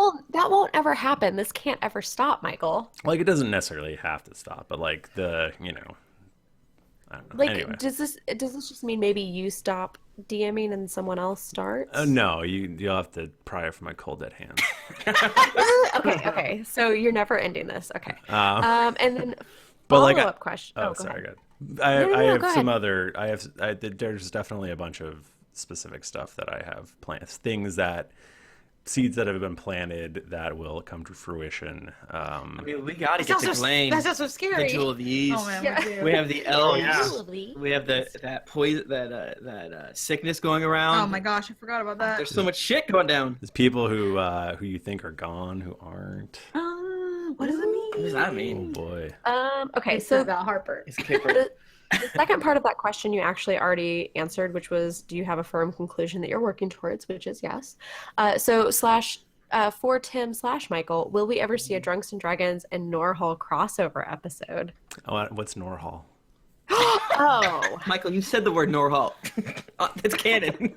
won't ever happen. This can't ever stop, Michael. Like it doesn't necessarily have to stop, but like I don't know. Like, Anyway. does this just mean maybe you stop DMing and someone else starts? No, you'll have to pry it from my cold dead hands. Okay. So you're never ending this. Okay. And then But like, follow-up question. Oh, go sorry. ahead. Good. I have go some ahead. other. There's definitely a bunch of specific stuff that I have planned. Things that seeds that have been planted that will come to fruition. I mean, we got to get to Glenn. That sounds so scary. The Jewel of the East. Oh, man, we do. We have the elves. yeah. We have that poison, that sickness going around. Oh my gosh, I forgot about that. There's so much shit going down. There's people who you think are gone who aren't. What does it mean? What does that Oh mean? boy. Okay, It's so about Harper. It's Kipper. the second part of that question you actually already answered, which was, do you have a firm conclusion that you're working towards? Which is yes. For Tim / Michael, will we ever see a Drunks and Dragons and Norhall crossover episode? Oh, what's Norhall? Oh, Michael, you said the word Norhall. It's canon.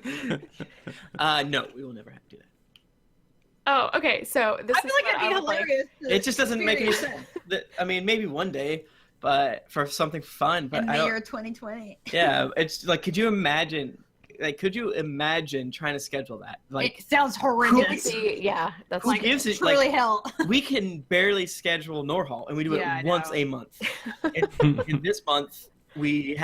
No, we will never have to do that. oh, okay. So this I feel like it'd be hilarious. It just doesn't make any sense. I mean, maybe one day, but for something fun. But In I the don't. year 2020. Yeah, it's like, could you imagine? Like, could you imagine trying to schedule that? Like, It sounds horrendous. Yeah, that's who like gives it? Truly Like, hell. we can barely schedule Norhall, and we do Yeah, I it once know. a month. And this month, we're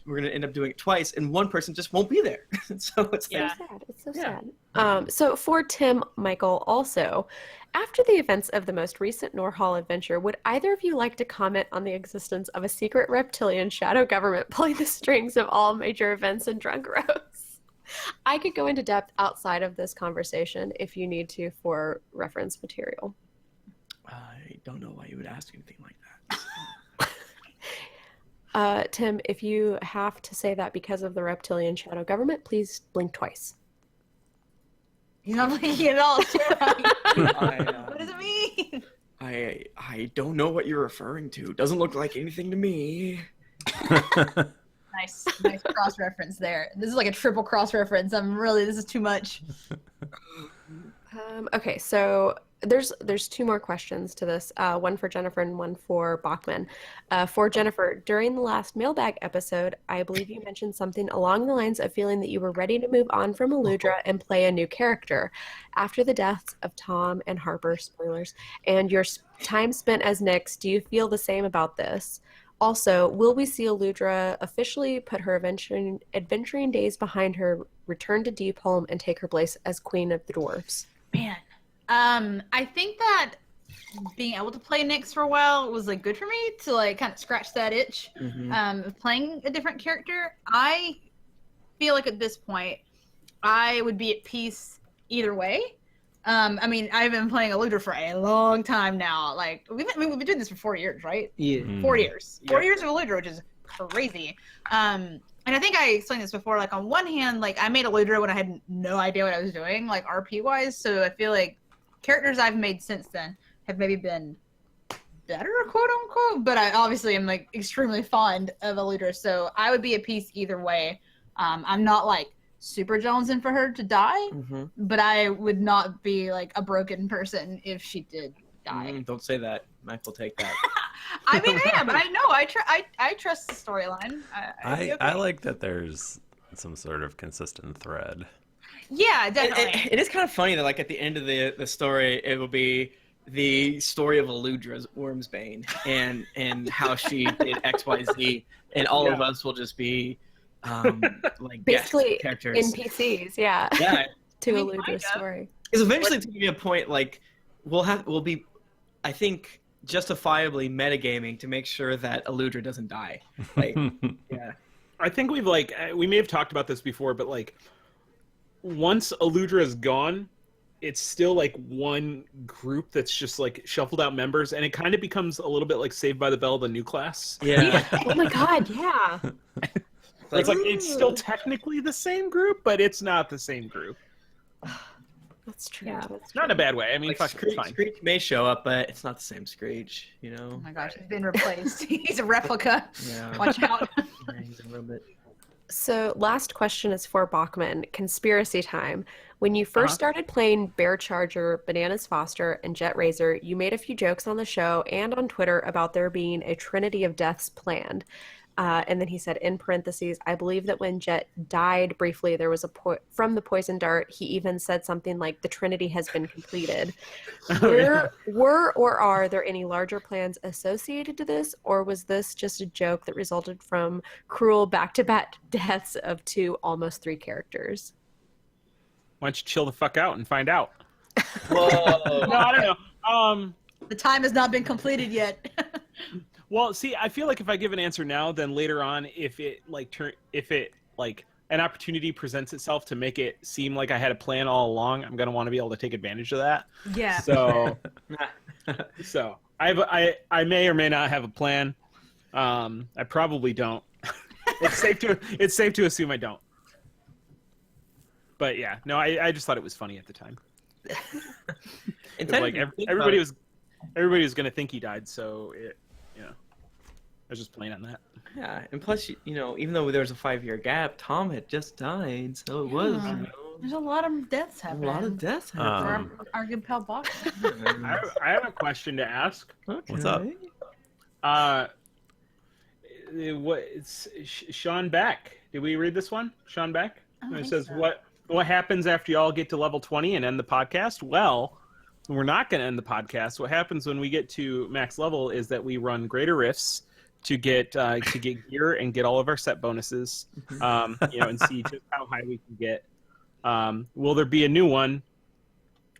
gonna end up doing it twice, and one person just won't be there. So it's so like, sad. It's so Yeah. sad. So for Tim, Michael, also, after the events of the most recent Norhall adventure, would either of you like to comment on the existence of a secret reptilian shadow government pulling the strings of all major events in Drunk Rose? I could go into depth outside of this conversation if you need to for reference material. I don't know why you would ask anything like that. Tim, if you have to say that because of the reptilian shadow government, please blink twice. He's not blinking at all. I, What does it mean? I don't know what you're referring to. Doesn't look like anything to me. Nice cross reference there. This is like a triple cross reference. This is too much. Okay, so there's two more questions to this. One for Jennifer and one for Bachmann. For Jennifer, during the last Mailbag episode, I believe you mentioned something along the lines of feeling that you were ready to move on from Aludra and play a new character. After the deaths of Tom and Harper, spoilers, and your time spent as Nyx, do you feel the same about this? Also, will we see Aludra officially put her adventuring days behind her, return to Deep Home, and take her place as Queen of the Dwarves? Man. I think that being able to play Nyx for a while was like good for me to like kind of scratch that itch of playing a different character. I feel like at this point I would be at peace either way. I mean, I've been playing Aludra for a long time now. Like we've been doing this for 4 years, right? Yeah. 4 years. Yep. 4 years of Aludra, which is crazy. And I think I explained this before. Like on one hand, like I made Aludra when I had no idea what I was doing, like RP wise. So I feel like characters I've made since then have maybe been better, quote unquote. But I obviously am like extremely fond of Aludra, so I would be at peace either way. I'm not like super jonesing for her to die, but I would not be like a broken person if she did die. Don't say that. Michael, take that. I mean, I am. I know. I trust the storyline. I like that there's some sort of consistent thread. Yeah, definitely. It is kind of funny that, like, at the end of the story, it will be the story of Aludra's Wormsbane and how she did X, Y, Z, and all of us will just be like Basically guest characters. NPCs, yeah. Yeah, to I mean, Aludra's kind of. story. because eventually it's gonna be a point like we'll be, I think, justifiably metagaming to make sure that Aludra doesn't die. Like, yeah. I think we may have talked about this before, but like once Aludra is gone, it's still like one group that's just like shuffled out members, and it kind of becomes a little bit like Saved by the Bell, the new class. Yeah. Oh my god, yeah. It's like it's still technically the same group, but it's not the same group. That's true. Yeah. That's Not in a bad way. I mean, Like, fuck, it's fine. Screech may show up, but it's not the same Screech, you know? Oh my gosh, he's been replaced. He's a replica. Yeah. Watch out. Yeah, he's a little bit. So, last question is for Bachmann. Conspiracy time. When you first started playing Bear Charger, Bananas Foster, and Jett Razor, you made a few jokes on the show and on Twitter about there being a trinity of deaths planned. And then he said, in parentheses, I believe that when Jett died briefly, there was from the poison dart, he even said something like, the trinity has been completed. Were or are there any larger plans associated to this, or was this just a joke that resulted from cruel back-to-back deaths of 2, almost 3 characters? Why don't you chill the fuck out and find out? Whoa. No, I don't know. The time has not been completed yet. Well, see, I feel like if I give an answer now, then later on, if an opportunity presents itself to make it seem like I had a plan all along, I'm gonna want to be able to take advantage of that. Yeah. So, I may or may not have a plan. I probably don't. It's safe to assume I don't. But yeah, no, I just thought it was funny at the time. Like everybody was gonna think he died, so I was just playing on that. Yeah, and plus, even though there was a 5-year gap, Tom had just died, so it was. There's a lot of deaths happening. A lot of deaths happening. For our good pal Bachmann. I have a question to ask. Okay. What's up? It's Sean Beck. Did we read this one? Sean Beck? It says, so. What happens after y'all get to level 20 and end the podcast? Well, we're not going to end the podcast. What happens when we get to max level is that we run greater rifts to get gear and get all of our set bonuses, and see just how high we can get. Will there be a new one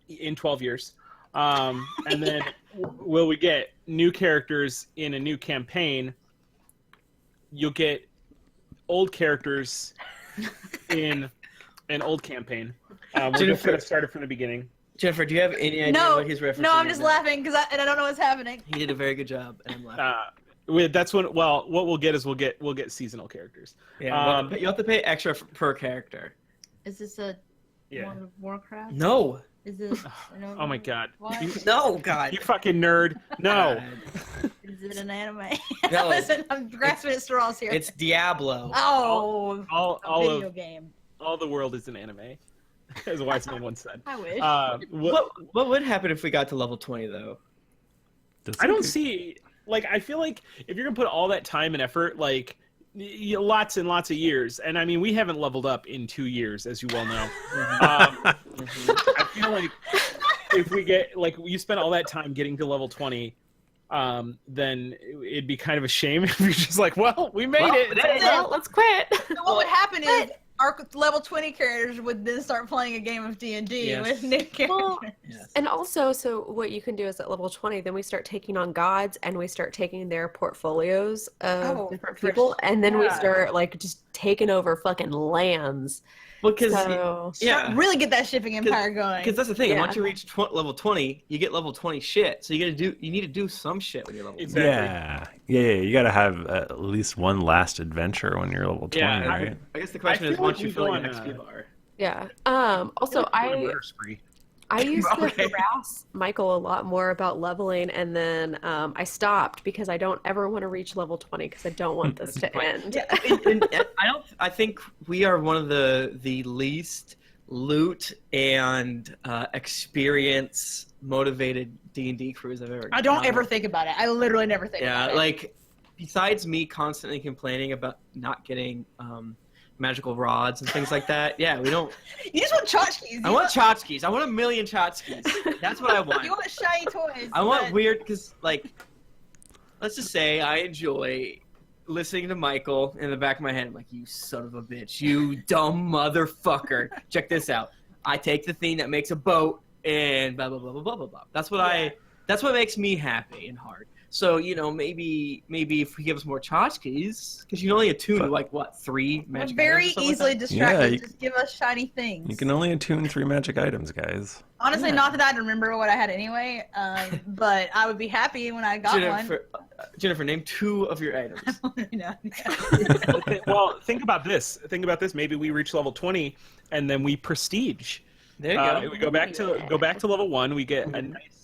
in 12 years? And then will we get new characters in a new campaign? You'll get old characters in an old campaign. We're just going to start it from the beginning. Jennifer, do you have any idea what he's referencing? No, I'm just laughing because I don't know what's happening. He did a very good job, and I'm laughing. That's when. Well, what we'll get is we'll get seasonal characters. Yeah, but you have to pay extra per character. Is this a World of Warcraft? No. Is this? Oh my god! No, God. You fucking nerd! No. Is it an anime? No. Listen, I'm grasping at straws here. It's Diablo. Oh, all video game. All the world is an anime, as a wise man once said. I wish. What would happen if we got to level 20 though? I don't see. Like, I feel like if you're gonna put all that time and effort, like lots and lots of years, and I mean, we haven't leveled up in 2 years, as you well know. I feel like if we get you spend all that time getting to level 20, then it'd be kind of a shame if you're just like, well, we made it. Well, let's quit. So what would happen is our level 20 characters would then start playing a game of D&D with new characters. Well, and also, so what you can do is at level 20, then we start taking on gods and we start taking their portfolios of different people, and then we start just taking over fucking lands. Because really get that shipping empire going. Because that's the thing. Yeah. Once you reach level 20, you get level 20 shit. So you need to do some shit when you're level 20. Yeah. You got to have at least one last adventure when you're level 20, right? I guess the question is once you fill your XP bar. Yeah. Also, I used to harass Michael a lot more about leveling, and then I stopped because I don't ever want to reach level 20 because I don't want this to end. Yeah, I think we are one of the least loot and experience motivated D&D crews I've ever. I don't ever think about it. I literally never think about it. Yeah, like besides me constantly complaining about not getting magical rods and things like that. Yeah, we don't. You just want tchotchkes. I want tchotchkes. I want 1,000,000 tchotchkes. That's what I want. You want shiny toys. I want weird, because, let's just say I enjoy listening to Michael in the back of my head. I'm like, you son of a bitch. You dumb motherfucker. Check this out. I take the thing that makes a boat and blah, blah, blah, blah, blah, blah, blah. That's what makes me happy and hard. So, maybe if we give us more tchotchkes, because you can only attune to 3 magic items. Very easily distracted. Just give us shiny things. You can only attune 3 magic items, guys. Honestly, not that I'd remember what I had anyway, but I would be happy when I got one. Jennifer, name 2 of your items. Okay, well, think about this. Maybe we reach level 20, and then we prestige. There you go. We go back to level 1. We get a nice,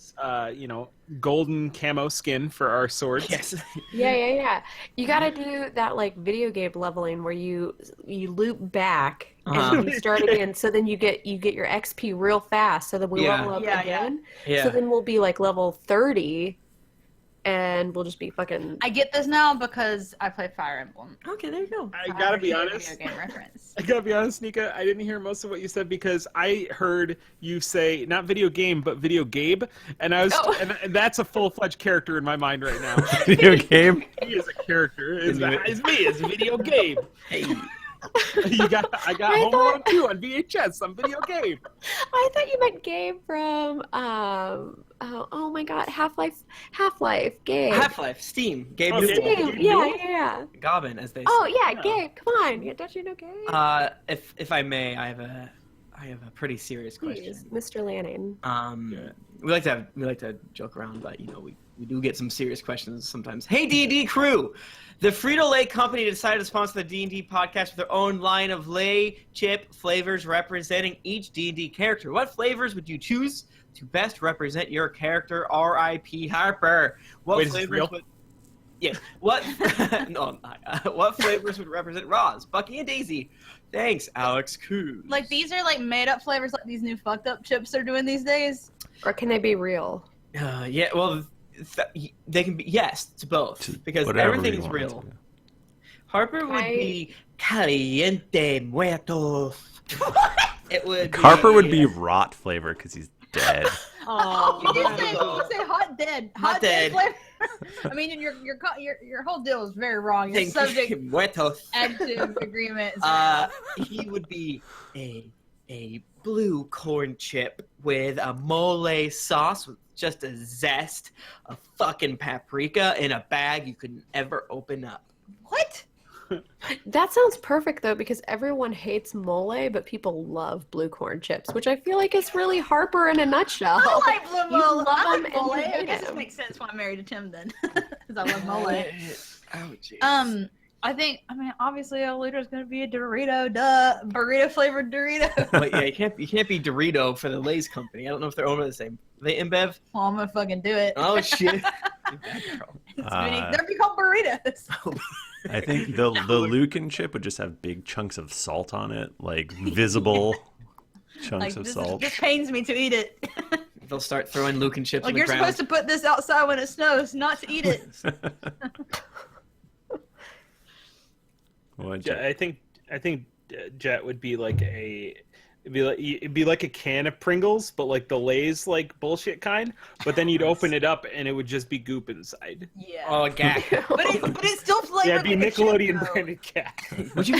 golden camo skin for our swords. Yes. Yeah. You gotta do that video game leveling where you loop back and you start again. So then you get your XP real fast. So then we level up again. Yeah. So then we'll be level 30. And we'll just be fucking. I get this now because I play Fire Emblem. Okay, there you go. I gotta be honest. Video game reference. I gotta be honest, Nika. I didn't hear most of what you said because I heard you say not video game but video Gabe, and I was, and that's a full-fledged character in my mind right now. Video Gabe. He is a character. It's me. It's video Gabe. Hey. I got Home Alone 2 on VHS, some video game. I thought you meant Gabe from oh my god, Half-Life, Gabe. Half-Life, Steam, Gabe Oh, Newell. Steam, yeah. Goblin, as they say. Oh yeah, Gabe, come on. Don't you know Gabe? If I may, I have a pretty serious question. Please, Mr. Lanning. We like to joke around, but we do get some serious questions sometimes. Hey D&D crew, the Frito-Lay company decided to sponsor the D&D podcast with their own line of lay chip flavors representing each D&D character. What flavors would you choose to best represent your character? R.I.P. Harper. What flavors would? Yes. What? No. What flavors would represent Roz, Bucky, and Daisy? Thanks, Alex Coos. Like these are like made up flavors, like these new fucked up chips they're doing these days. Or can they be real? Yeah. Well, they can be. Yes, to both, because everything's real. Harper would be caliente muerto. It would. Harper would be rot flavor because he's dead. Oh, you did say hot dead. Hot dead. Flavor. I mean, your whole deal is very wrong. Your subject active agreement. He would be a blue corn chip with a mole sauce with just a zest, a fucking paprika in a bag you could ever open up. What? That sounds perfect though, because everyone hates mole, but people love blue corn chips, which I feel like is really Harper in a nutshell. I like blue mole. Love I them like mole. and you I hate guess them. it makes sense why I married a Tim then, because I love mole. Oh, jeez. I mean, obviously, Aludra is going to be a Dorito, burrito flavored Dorito. Wait, yeah, you can't be Dorito for the Lay's company. I don't know if they're owned by the same. Are they InBev? Well, I'm gonna fucking do it. Oh shit! They're be called burritos. I think the Lucan chip would just have big chunks of salt on it, like visible chunks of salt. This pains me to eat it. They'll start throwing Lucan chips on Like the you're ground. supposed to put this outside when it snows, not to eat it. I think Jett would be like it'd be like a can of Pringles, but like the Lay's like bullshit kind. But then you'd open it up and it would just be goop inside. Yeah. Oh, a gag. but it's still flavored. Yeah, it'd be like Nickelodeon branded cat. Which you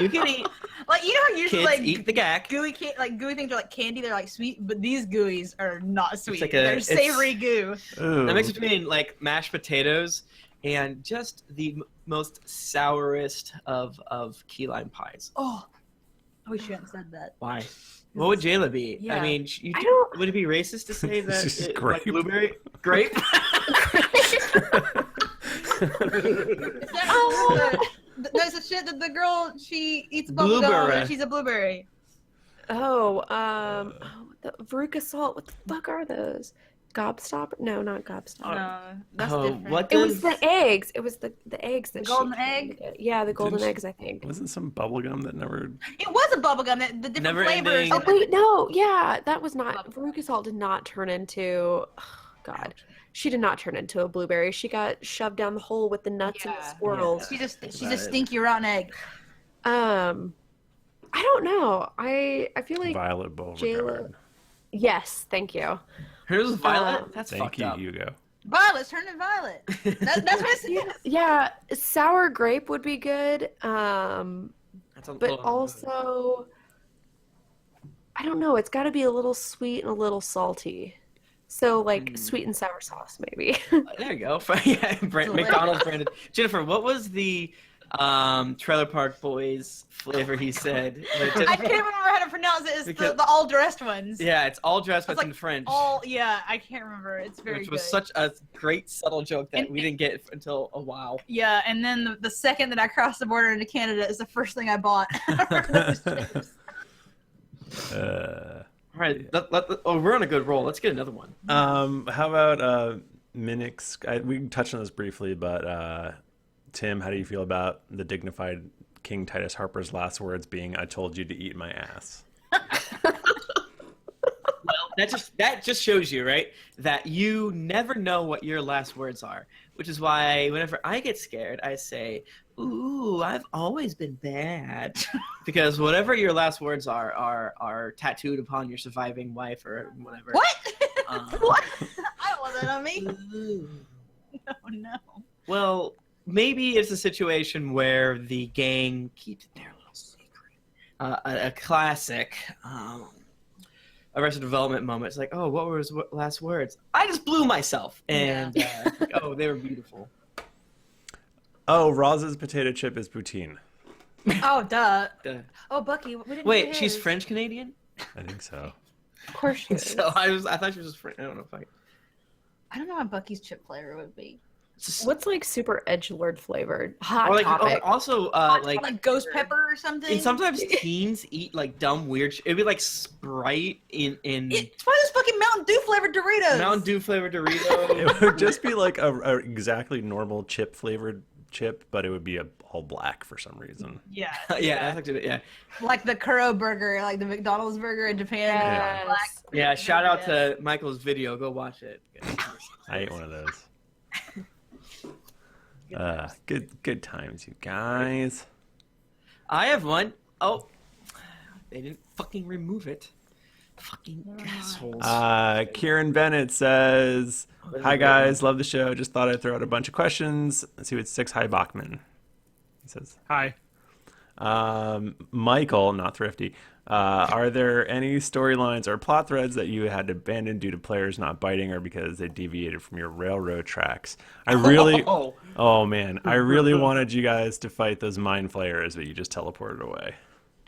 can eat. Like you know how usually Kids like eat the gag. gooey things are like candy. They're like sweet, but these gooeys are not sweet. like They're savory goo. Ooh. That makes between like mashed potatoes and just the most sourest of key lime pies. Oh, I wish you hadn't said that. Why? What would Jaela be? Yeah. I mean, would it be racist to say that She's like grape. blueberry grape? There's a shit that the girl she eats bubblegum Blueberry. and she's a blueberry. The Veruca salt. What the fuck are those? Gobstopper? No, not Gobstopper. No, that's Oh, different. what It was the eggs. It was the eggs that The golden she egg? did. Yeah, the golden Didn't she- eggs, I think. Wasn't some bubblegum that never... It was a bubblegum. The different Never flavors. ending. Oh wait, no, yeah, that was not. Veruca salt did not turn into. Oh, God, she did not turn into a blueberry. She got shoved down the hole with the nuts and the squirrels. She's a stinky rotten egg. I don't know. I feel like Violet Beauregard. Jaela. Yes, thank you. Hers was violet. That's Thank fucked you, up. Hugo. Violet's turned to violet. That's what it is. Yeah, sour grape would be good. That's But also, I don't know. It's got to be a little sweet and a little salty. So like sweet and sour sauce, maybe. There you go. Yeah, McDonald's branded. Jennifer, what was the Trailer Park Boys flavor he said? I can't remember how to pronounce it. It's the all dressed ones. Yeah, it's all dressed, but It's it's like in French. I can't remember. It's very Which was good. such a great subtle joke that And- we didn't get until a while. Yeah, and then the second that I crossed the border into Canada is the first thing I bought. Those chips. All right, we're on a good roll. Let's get another one. How about Minix? We touched on this briefly, but Tim, how do you feel about the dignified King Titus Harper's last words being, "I told you to eat my ass"? Well, that just shows you, right, that you never know what your last words are, which is why whenever I get scared, I say, "Ooh, I've always been bad," because whatever your last words are tattooed upon your surviving wife or whatever. What? Um, What? I don't want that on me. Ooh. No. Well, maybe it's a situation where the gang keeps it their little a classic Arrested Development moment. It's like, oh, what were his last words? I just blew myself, and oh, they were beautiful. Oh, Roz's potato chip is poutine. Oh, duh. Duh. Oh, Bucky. We didn't Wait, do she's his. French Canadian? I think so. Of course she is. So I thought she was just French. I don't know if I don't know what Bucky's chip flavor would be. What's like super edgelord flavored? Hot or like topic. also Like ghost pepper or something. and sometimes teens eat like dumb weird. It'd be like Sprite in It's probably this fucking Mountain Dew flavored Doritos. Mountain Dew flavored Dorito. It would just be like a exactly normal chip flavored chip, but it would be all black for some reason. Yeah. yeah, that's actually yeah. Like the Kuro burger, like the McDonald's burger in Japan. Yes. Black. Yeah, shout out to Michael's video. Go watch it. I ate one of those. Good times, you guys. I have one. Oh, they didn't fucking remove it. Fucking assholes. Kieran Bennett says, "Hi guys, love the show. Just thought I'd throw out a bunch of questions. Let's see what sticks. Hi Bachmann." He says, Hi. Michael, not Thrifty. Are there any storylines or plot threads that you had to abandon due to players not biting or because they deviated from your railroad tracks? Oh man, I really wanted you guys to fight those mind flayers, but you just teleported away.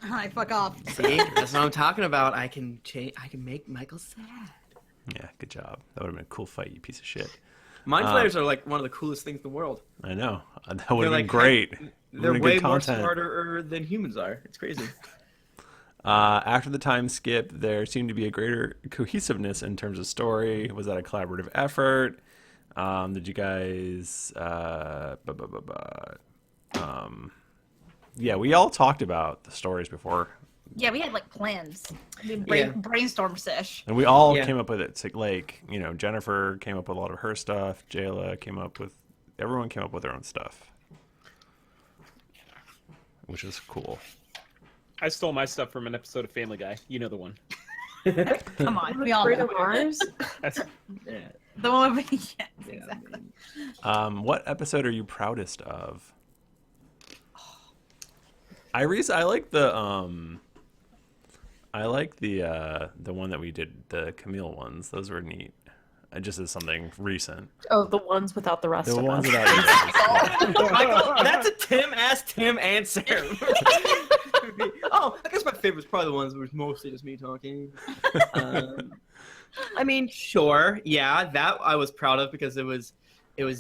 Hi, fuck off. See, that's what I'm talking about. I can make Michael sad. Yeah, good job. That would have been a cool fight, you piece of shit. Mind flayers are like one of the coolest things in the world. I know. That would have been like, great. They're Would've been way good more content. smarter than humans are. It's crazy. After the time skip, there seemed to be a greater cohesiveness in terms of story. Was that a collaborative effort? Did you guys... yeah, we all talked about the stories before. Yeah, we had like plans. We Yeah. brainstorm sesh. And we all Yeah. came up with it. So, like, Jennifer came up with a lot of her stuff. Jaela came up with... Everyone came up with their own stuff. Which is cool. I stole my stuff from an episode of Family Guy. You know the one. Come on, we all Bruno know. Mars? That's Yeah. The one with yes, Yeah, exactly. What episode are you proudest of? I like the one that we did, the Camille ones. Those were neat. Just as something recent. Oh, the ones without the rest The of ones us. without you guys. Michael, that's a Tim answer. Oh, I guess my favorite's probably the ones where it's mostly just me talking. I mean, sure, yeah, that I was proud of because it was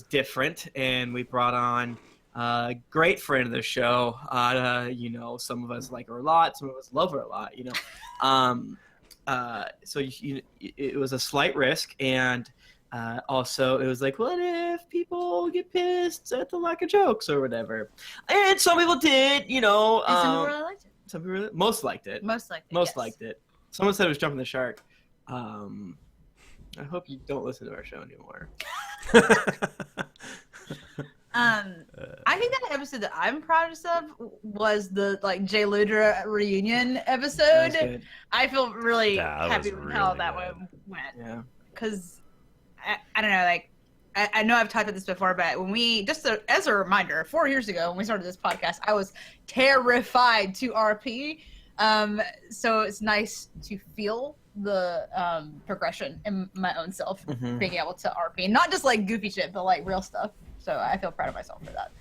different, and we brought on a great friend of the show. Some of us like her a lot, some of us love her a lot. So it was a slight risk, and also it was like, what if people get pissed at the lack of jokes or whatever? And some people did, And some people really liked it. some people most liked it. Most liked it. Most yes. liked it. Someone said it was jumping the shark. I hope you don't listen to our show anymore. I think that episode that I'm proudest of was the Aludra reunion That episode. was good. I feel really That happy was with how really that good. one went. Yeah. Because I don't know, I know I've talked about this before, but when we as a reminder, 4 years ago when we started this podcast, I was terrified to RP. So it's nice to feel the progression in my own self, Mhm. being able to RP, not just like goofy shit, but like real stuff. So I feel proud of myself for that.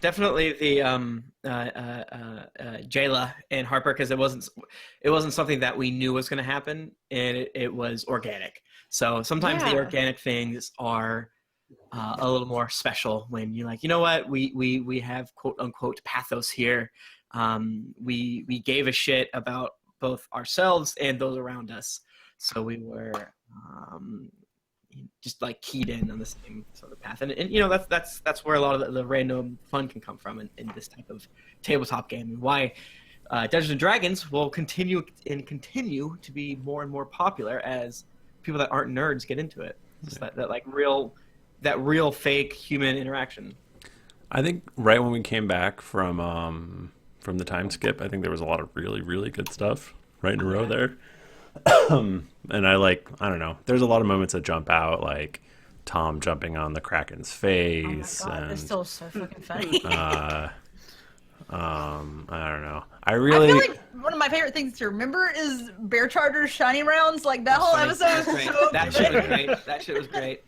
Definitely the Jaela and Harper, because it wasn't something that we knew was going to happen, and it was organic. So sometimes the Yeah. organic things are a little more special when you're like, you know what, we have quote unquote pathos here. We gave a shit about both ourselves and those around us, so we were just like keyed in on the same sort of path, and that's where a lot of the random fun can come from in this type of tabletop game, and why Dungeons and Dragons will continue to be more and more popular as people that aren't nerds get into it. Just that real fake human interaction. I think right when we came back from the time skip, I think there was a lot of really, really good stuff right in a row there. And I don't know, there's a lot of moments that jump out, like Tom jumping on the Kraken's face. Oh my god, and it's still so fucking funny. I don't know. I feel like one of my favorite things to remember is Bear Charger's shiny rounds. Like that whole episode was so That shit was great. That shit was great.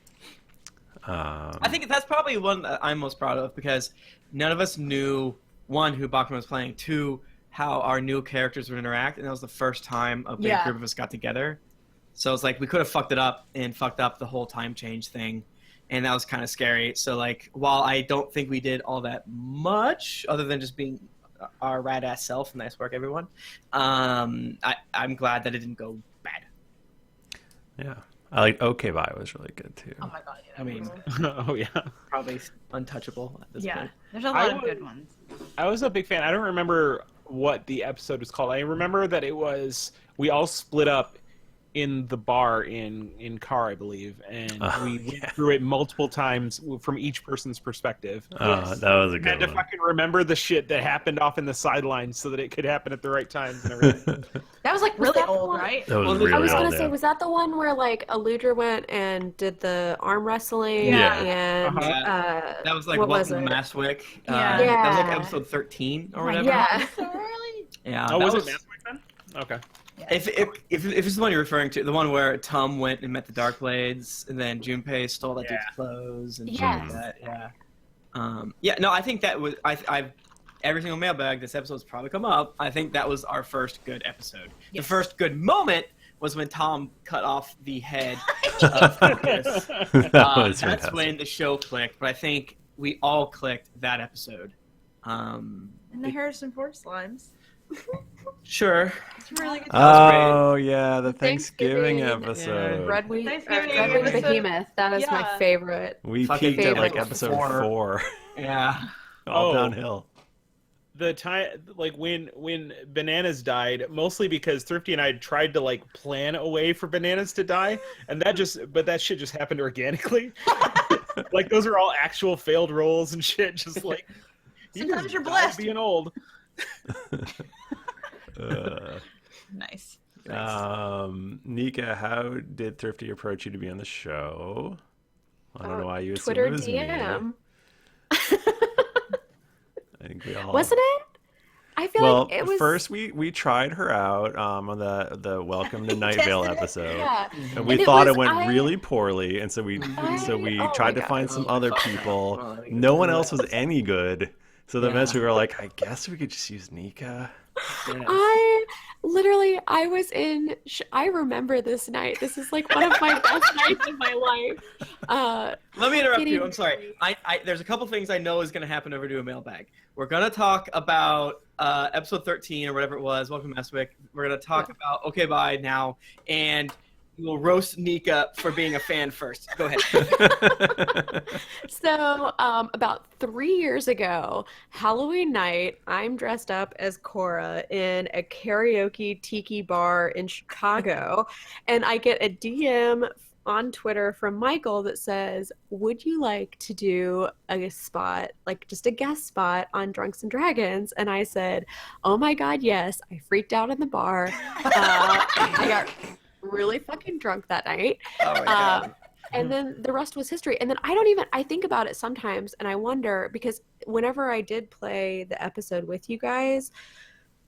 I I think that's probably one that I'm most proud of because none of us knew, one, who Bachmann was playing, two, how our new characters would interact, and that was the first time a big group of us got together. So it's like we could have fucked it up and fucked up the whole time change thing, and that was kind of scary. So like, while I don't think we did all that much, other than just being our rad ass self, nice work everyone, I'm glad that it didn't go bad. Yeah. I like Okay Bye was really good too. Oh my god! Yeah, I mean, Oh yeah. probably untouchable at this point. there's a lot of good ones. I was a big fan. I don't remember what the episode was called. I remember that it was we all split up in the bar in car, I believe, and we went through it multiple times from each person's perspective. That was a good And if one. I could remember the shit that happened off in the sidelines so that it could happen at the right times and everything. That was like Was really that the old, one? right? That was Well, really I was gonna old, say, yeah. was that the one where like Aludra went and did the arm wrestling? Yeah. And That was like what was Welcome to it? Maswick. Yeah. That was like Yeah. episode 13 or whatever. Yeah. So early. Yeah. Oh, that was it Maswick then? Okay. If it's the one you're referring to, the one where Tom went and met the Darkblades, and then Junpei stole that dude's clothes and shit like Yes. that. Yeah. No, I think that was I've every single mailbag this episode's probably come up. I think that was our first good episode. The first good moment was when Tom cut off the head of Focus. That was That's fantastic. when the show clicked. But I think we all clicked that episode. And the Harrison Ford slimes. Sure. It's really good. Oh yeah, the Thanksgiving Thanksgiving, episode. Red Wing, Thanksgiving Red Wing episode. Behemoth. That is my Yeah. favorite. We Fucking peaked at like favorite. episode 4. Yeah. All Oh. downhill. The time, like when Bananas died, mostly because Thrifty and I tried to like plan a way for Bananas to die, and that shit just happened organically. Like those are all actual failed rolls and shit. Just like he Sometimes just you're died blessed. being old. Nice. Nika, how did Thrifty approach you to be on the show? I don't know why you assumed Twitter it was me. DM. I think we all Wasn't it? I feel Well, like it was. first we tried her out on the Welcome to Night Vale Tested it. episode, Yeah. and we And it thought it was- went I- really poorly, and so we oh tried my to find God. some Oh, other fuck. people. Oh, I No one think else was any good, so then Yeah. eventually we were like, I guess we could just use Nika. Yeah. I was in. I remember this night. This is like one of my best nights of my life. Let me interrupt you. Getting- I'm sorry. There's a couple things I know is going to happen over to a mailbag. We're going to talk about episode 13 or whatever it was, Welcome to Maswick. We're going to talk about Okay Bye now, and we'll roast Nika for being a fan first. Go ahead. So, about 3 years ago, Halloween night, I'm dressed up as Cora in a karaoke tiki bar in Chicago, and I get a DM on Twitter from Michael that says, "Would you like to do a spot, like just a guest spot on Drunks and Dragons?" And I said, "Oh my God, yes!" I freaked out in the bar. I got really fucking drunk that night. Oh my God. And then the rest was history. And then I think about it sometimes and I wonder, because whenever I did play the episode with you guys,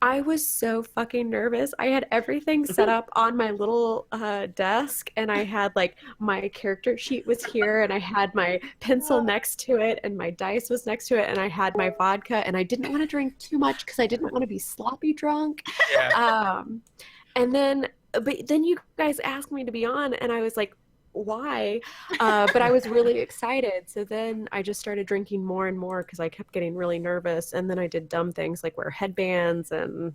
I was so fucking nervous. I had everything set up on my little desk, and I had like my character sheet was here, and I had my pencil next to it, and my dice was next to it, and I had my vodka, and I didn't want to drink too much because I didn't want to be sloppy drunk. And then, but then you guys asked me to be on, and I was like, why? But I was really excited. So then I just started drinking more and more because I kept getting really nervous. And then I did dumb things like wear headbands and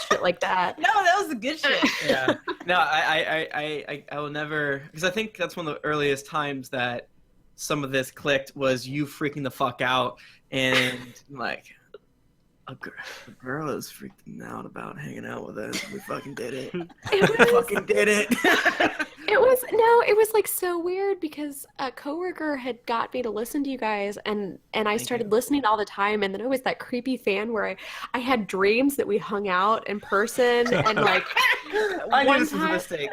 shit like that. No, that was the good shit. Yeah. No, I will never, because I think that's one of the earliest times that some of this clicked was you freaking the fuck out and like a girl is freaking out about hanging out with us. We fucking did it. We fucking did it. It was like so weird because a coworker had got me to listen to you guys, and I started listening all the time, and then I was that creepy fan where I had dreams that we hung out in person, and like I knew one this was a time- mistake.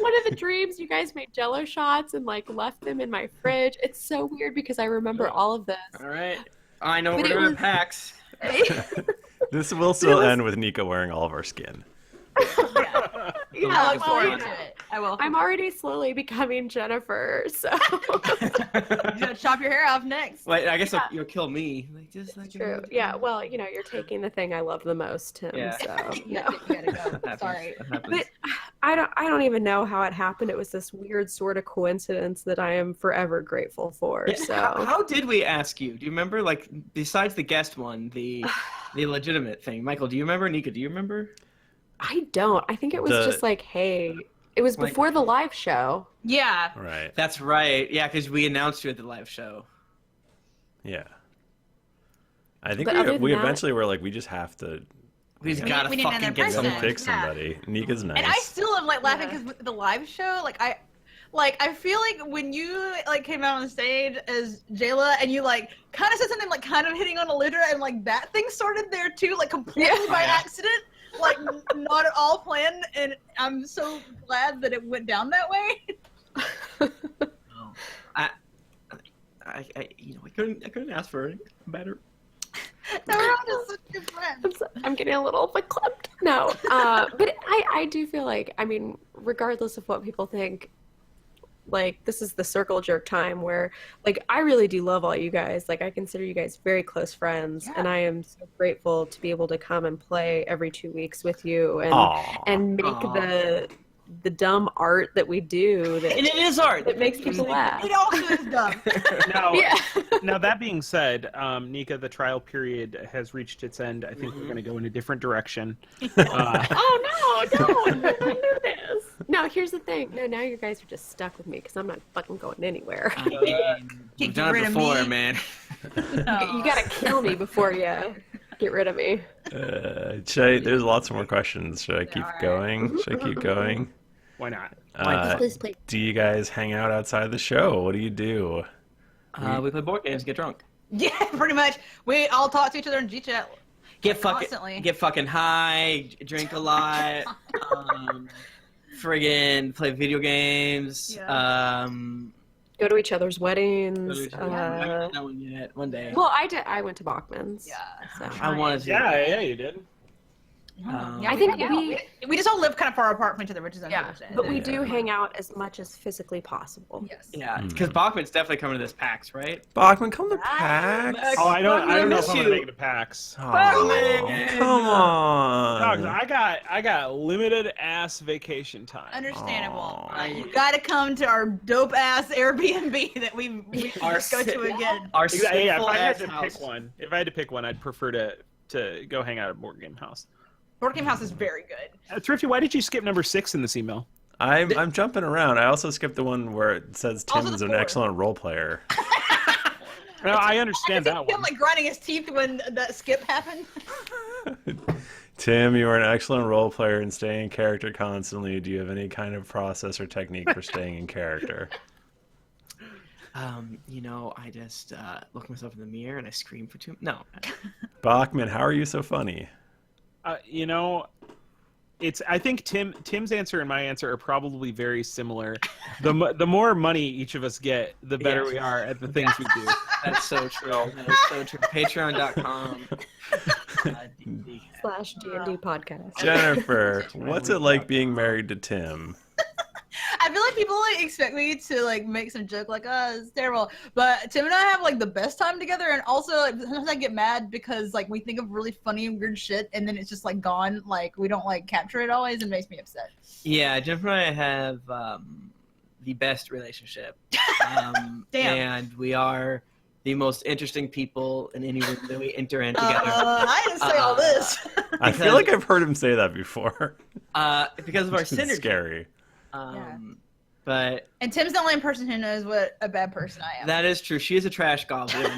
one of the dreams you guys made Jello shots and like left them in my fridge. It's so weird because I remember all of this. All right. I know But we're it doing was- packs. This will still end with Nika wearing all of our skin. Yeah, I look well, forward to it. I will. I'm already slowly becoming Jennifer, so You gotta chop your hair off next. Wait, I guess Yeah. you'll kill me. Like just like true. Yeah, well, you're taking the thing I love the most, Tim. Yeah. So You no. gotta That go. happens. Sorry. That happens. But I don't even know how it happened. It was this weird sort of coincidence that I am forever grateful for. Yeah, So how did we ask you? Do you remember? Like besides the guest one, the legitimate thing. Michael, do you remember? Nika, do you remember? I don't. I think it was just like, hey, it was Like- before the live show. Yeah. Right. That's right. Yeah, because we announced you at the live show. Yeah. I think But other we than that- eventually were like, we just have to We just Yeah. gotta We need fucking another get person. come someone. pick somebody. Nika's nice. And I still am like laughing Yeah. because the live show, I feel like when you like came out on stage as Jaela and you like kind of said something like kind of hitting on Aludra and like that thing started there too, like completely by accident, like not at all planned. And I'm so glad that it went down that way. I I couldn't ask for it better. No, we're all just such good friends. I'm getting a little verklempt. No, but I do feel like, I mean, regardless of what people think, like, this is the circle jerk time where, like, I really do love all you guys. Like, I consider you guys very close friends, and I am so grateful to be able to come and play every 2 weeks with you and make Aw. the dumb art that we do that, And it is art. that makes people laugh. It also is dumb. Now, Yeah. now that being said, Nika, the trial period has reached its end. I think we're going to go in a different direction. Oh no, no, I knew this. No, here's the thing. No, now you guys are just stuck with me because I'm not fucking going anywhere. We've Get done rid it of before, me. man. You gotta kill me before you get rid of me. There's lots more questions. Should I keep Alright. going? Should I keep going? Why not? Please, please. Do you guys hang out outside the show? What do you do? We play board games, get drunk, Yeah, pretty much. We all talk to each other in G-chat. get Constantly. fucking high, drink a lot, friggin' play video games. Go to each other's weddings. I haven't done one yet. One day. Well, I did. I went to Bachmann's. Yeah. So. I wanted to. Yeah, you did. Yeah, I think we just all live kind of far apart from each other, which is Yeah, unfortunate. but we do hang out as much as physically possible. Yes. Yeah, because Bachman's definitely coming to this PAX, right? Bachman, come to PAX. Max. Oh, I don't know miss if I'm you. gonna make it to PAX. Oh, Bachman! come on. Dogs, I got limited ass vacation time. Understandable. Aw. You gotta come to our dope ass Airbnb that we Our go to sit- again. Our Exactly, yeah, if sinful I had ass to house. pick one, I'd prefer to go hang out at Board Game House. Board Game House is very good. Thrifty, why did you skip number 6 in this email? I'm jumping around. I also skipped the one where it says Also Tim's the an fourth. excellent role player. No, I understand I that see him one. like grinding his teeth when that skip happened. Tim, you are an excellent role player and stay in character constantly. Do you have any kind of process or technique for staying in character? I just look myself in the mirror and I scream for 2 No. Bachman, how are you so funny? I think Tim's answer and my answer are probably very similar. The more money each of us get, the better Yes. we are at the things we do. That's so true. That is so true. Patreon.com. /D&D podcast. Jennifer, what's it like being married to Tim? I feel like people like expect me to like make some joke like, oh, it's terrible. But Tim and I have like the best time together, and also like, sometimes I get mad because like we think of really funny and weird shit, and then it's just like gone. Like we don't like capture it always, and it makes me upset. Yeah, Jennifer and I have the best relationship. Damn. And we are the most interesting people in any room that we enter in together. I didn't say all this. I feel like I've heard him say that before. Because of our It's synergy. scary. Yeah. But And Tim's the only person who knows what a bad person I am. that is true. She is a trash goblin.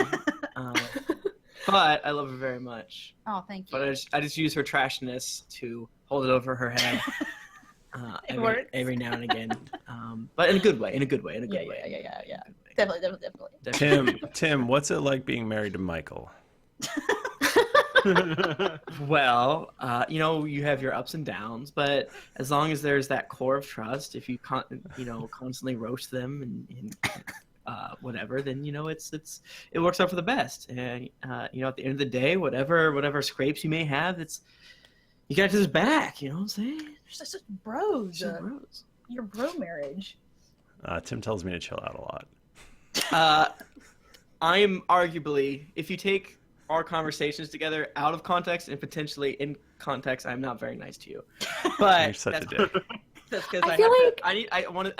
But I love her very much. Oh, thank you. But I just use her trashness to hold it over her head. It works. Every now and again. But in a good way. Yeah. Definitely. Tim, what's it like being married to Michael? Well, you have your ups and downs, but as long as there's that core of trust, if you constantly roast them and whatever, then it works out for the best. And at the end of the day, whatever scrapes you may have, you got this back. You know what I'm saying? You're just such bros. Bros. Your bro marriage. Tim tells me to chill out a lot. I'm arguably, if you take our conversations together out of context and potentially in context, I'm not very nice to you. But You're such a dick. that's because I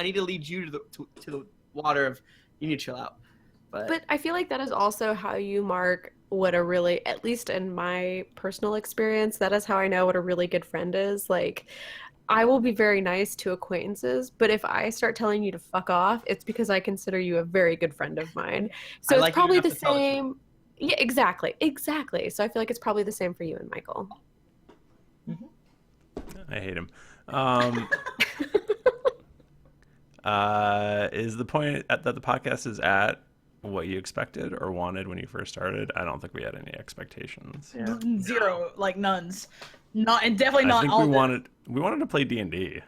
need to lead you to the water of you need to chill out. But I feel like that is also how you mark what a really, at least in my personal experience, that is how I know what a really good friend is. Like, I will be very nice to acquaintances, but if I start telling you to fuck off, it's because I consider you a very good friend of mine. So it's probably the same. Yeah, exactly. So I feel like it's probably the same for you and Michael. I hate him. Is the point that the podcast is at what you expected or wanted when you first started? I don't think we had any expectations. Yeah. Zero, like nuns. Not, and definitely not I think all. we wanted to play D&D.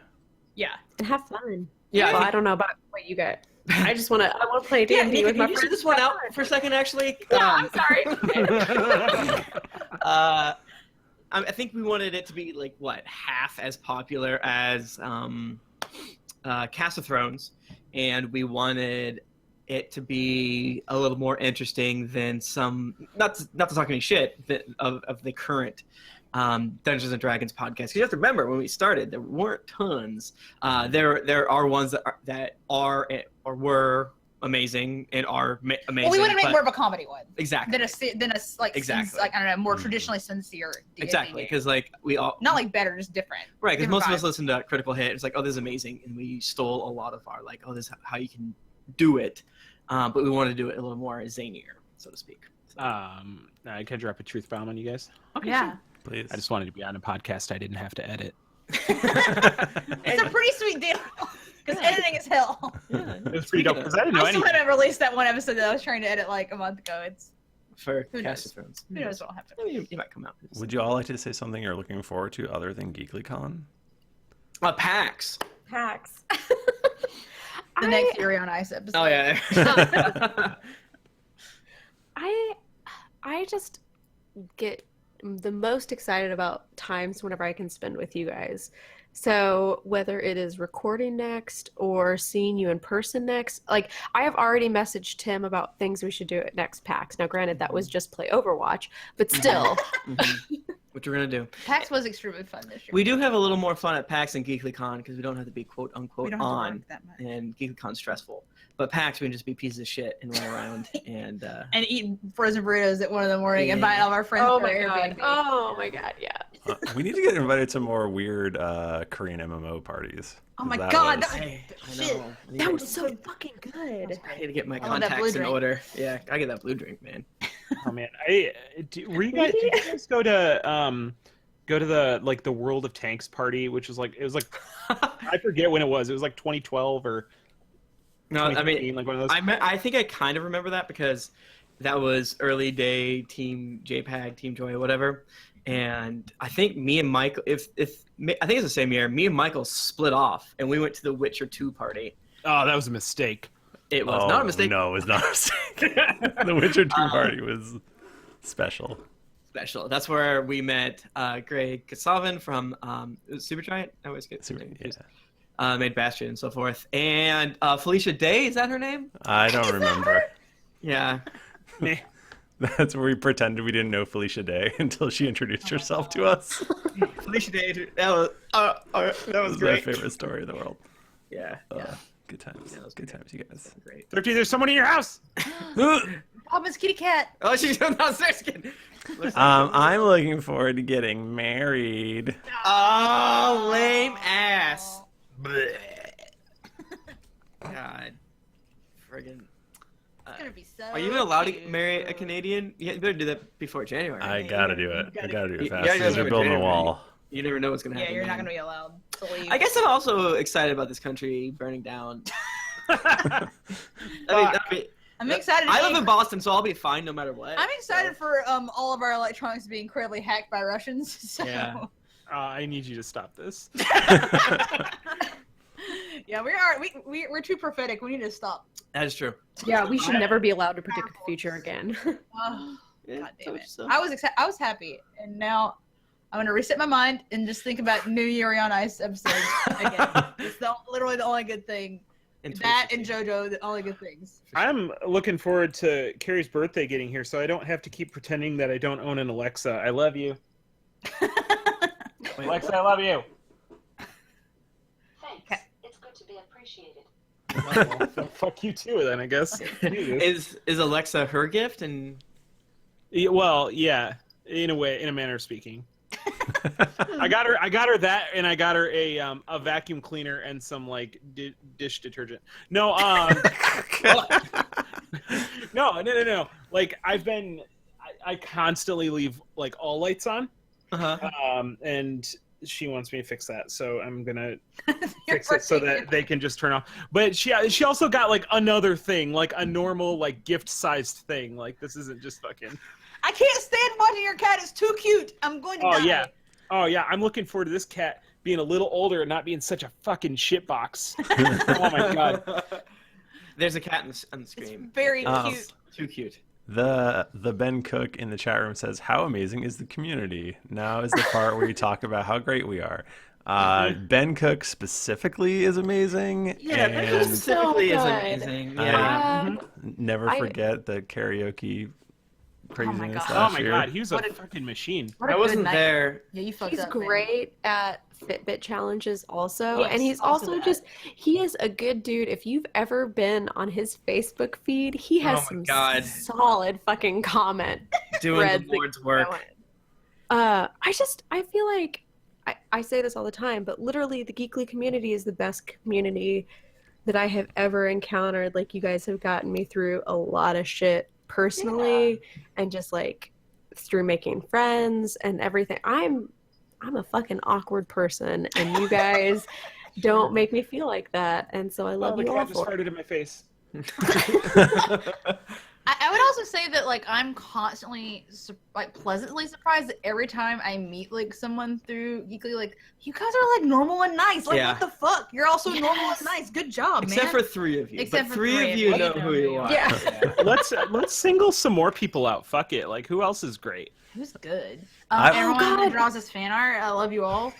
Yeah. And have fun. Yeah, Well, I don't know about what you got. I want to play D&D with my friends. Can you sit this one out for a second, actually? Yeah, I'm sorry. I think we wanted it to be like half as popular as Cast of Thrones, and we wanted it to be a little more interesting than some not to talk any shit of the current Dungeons and Dragons podcast. Because you have to remember, when we started, there weren't tons. There are ones that are or were amazing and are amazing. Well, we want to make more of a comedy one. Exactly. Than a like Exactly. like I don't know, more traditionally sincere. D&D Exactly, game. because we all Not like better, just different. right. Because Different most of us vibes. listen to Critical Hit. It's like, oh, this is amazing, and we stole a lot of our this is how you can do it, but we want to do it a little more zanier, so to speak. So. I can drop a truth bomb on you guys. Okay, Yeah. Please. I just wanted to be on a podcast I didn't have to edit. It's a pretty sweet deal. Because editing is hell. Yeah, It was pretty dope because I didn't know I still anything. haven't released that one episode that I was trying to edit like a month ago. It's for Who Cast knows? of Thrones. who knows what'll happen. You might come out. Would you all like to say something you're looking forward to other than GeeklyCon? PAX. Hacks. The next Fury on Ice episode. Oh yeah. I just get the most excited about times whenever I can spend with you guys. So whether it is recording next or seeing you in person next, like I have already messaged Tim about things we should do at next PAX. Now, granted, that was just play Overwatch, but still. What you're gonna do? PAX was extremely fun this year. We do have a little more fun at PAX and GeeklyCon because we don't have to be quote We unquote don't have to on, work that much. and GeeklyCon's stressful. But PAX we can just be pieces of shit and run around and. And eat frozen burritos at 1 in the morning and Yeah. invite all of our friends Oh to my our god. Airbnb. Oh my god, yeah. We need to get invited to more weird Korean MMO parties. Oh my That god, was- that I shit. know. I need That to- was so fucking good. I need to get my I want that blue contacts in drink. order. Yeah, I get that blue drink, man. Oh man, did you guys go to the World of Tanks party, which was like I forget when it was. It was like 2012 or No, I 2015, mean, like one of those. I think I kind of remember that because that was early day Team JPEG, Team Joy, whatever. And I think me and Michael, I think it's the same year, me and Michael split off and we went to the Witcher 2 party. Oh, that was a mistake. It was not a mistake. No, it was not a mistake. The Witcher 2 party was special. Special. That's where we met Greg Kasavin from Supergiant. I always get Super, the name yeah. confused. Made Bastion and so forth. And Felicia Day, is that her name? I don't remember. Yeah. That's where we pretended we didn't know Felicia Day until she introduced herself to us. Felicia Day, that was That was my great. favorite story in the world. Yeah. Yeah. Good times. Yeah, that was Good great. times, you guys. Great. Thrifty, there's someone in your house. Papa's kitty cat. Oh, she's downstairs again. I'm looking forward to getting married. Oh, lame ass. Blech. God. Friggin'. It's gonna be so. Are you even allowed to cute. marry a Canadian? You better do that before January. I gotta do it. I gotta do it You fast. gotta do it They're before building a January. wall. You never know what's gonna Yeah, happen. you're not man. gonna be allowed to leave. I guess I'm also excited about this country burning down. I'm excited. I live in Boston, so I'll be fine no matter what. I'm excited for all of our electronics being incredibly hacked by Russians. So. Yeah. I need you to stop this. Yeah, Yeah, we're too prophetic. We need to stop. That is true. Yeah, we should never be allowed to predict the future again. Oh, Yeah, God damn it. so- I was happy, and now I'm gonna reset my mind and just think about New Yuri on Ice episodes again. It's literally the only good thing. In That and 2016. JoJo, the only good things. I'm looking forward to Carrie's birthday getting here, so I don't have to keep pretending that I don't own an Alexa. I love you. Alexa, I love you. Thanks. It's good to be appreciated. Well, fuck you too, then, I guess. Jesus. Is Alexa her gift? And Yeah, well, yeah, in a manner of speaking. I got her that, and I got her a vacuum cleaner and some like dish detergent. No, no. Like I constantly leave like all lights on, and she wants me to fix that, so I'm gonna fix it so that they can just turn off. But she also got like another thing, like a normal like gift-sized thing. Like this isn't just fucking. I can't stand watching your cat. It's too cute. I'm going to die. Oh yeah. I'm looking forward to this cat being a little older and not being such a fucking shitbox. Oh my god. there's a cat on the It's screen. very Oh. cute. Too cute. The Ben Cook in the chat room says, "How amazing is the community?" Now is the part where you talk about how great we are. Ben Cook specifically is amazing. Yeah, Ben Cook and specifically is So good. amazing. I Yeah. never I- forget the karaoke craziness God. Oh last my year. god, he was a What a- fucking machine. What a I good wasn't night. there. Yeah, you fucked He's up, man. great at Fitbit challenges also, Yes, and he's also also that. he is a good dude. If you've ever been on his Facebook feed, he has Oh my some God. solid fucking comment Doing threads the Lord's work. I feel like I say this all the time, but literally the Geekly community is the best community that I have ever encountered. Like, you guys have gotten me through a lot of shit personally, and just like through making friends and everything. I'm a fucking awkward person, and you guys don't make me feel like that, and so I love the you all cat just for it. farted in my face. I would also say that like I'm constantly like pleasantly surprised that every time I meet like someone through Geekly, like you guys are like normal and nice. Like Yeah. what the fuck? You're also normal Yes. and nice. Good job, Except man. for 3 of you. Except but for 3 three of of you you. know You who know you who are. you Yeah. Let's single some more people out. Fuck it. Like who else is great? Who's good? I- Everyone Oh, that God. draws us fan art. I love you all.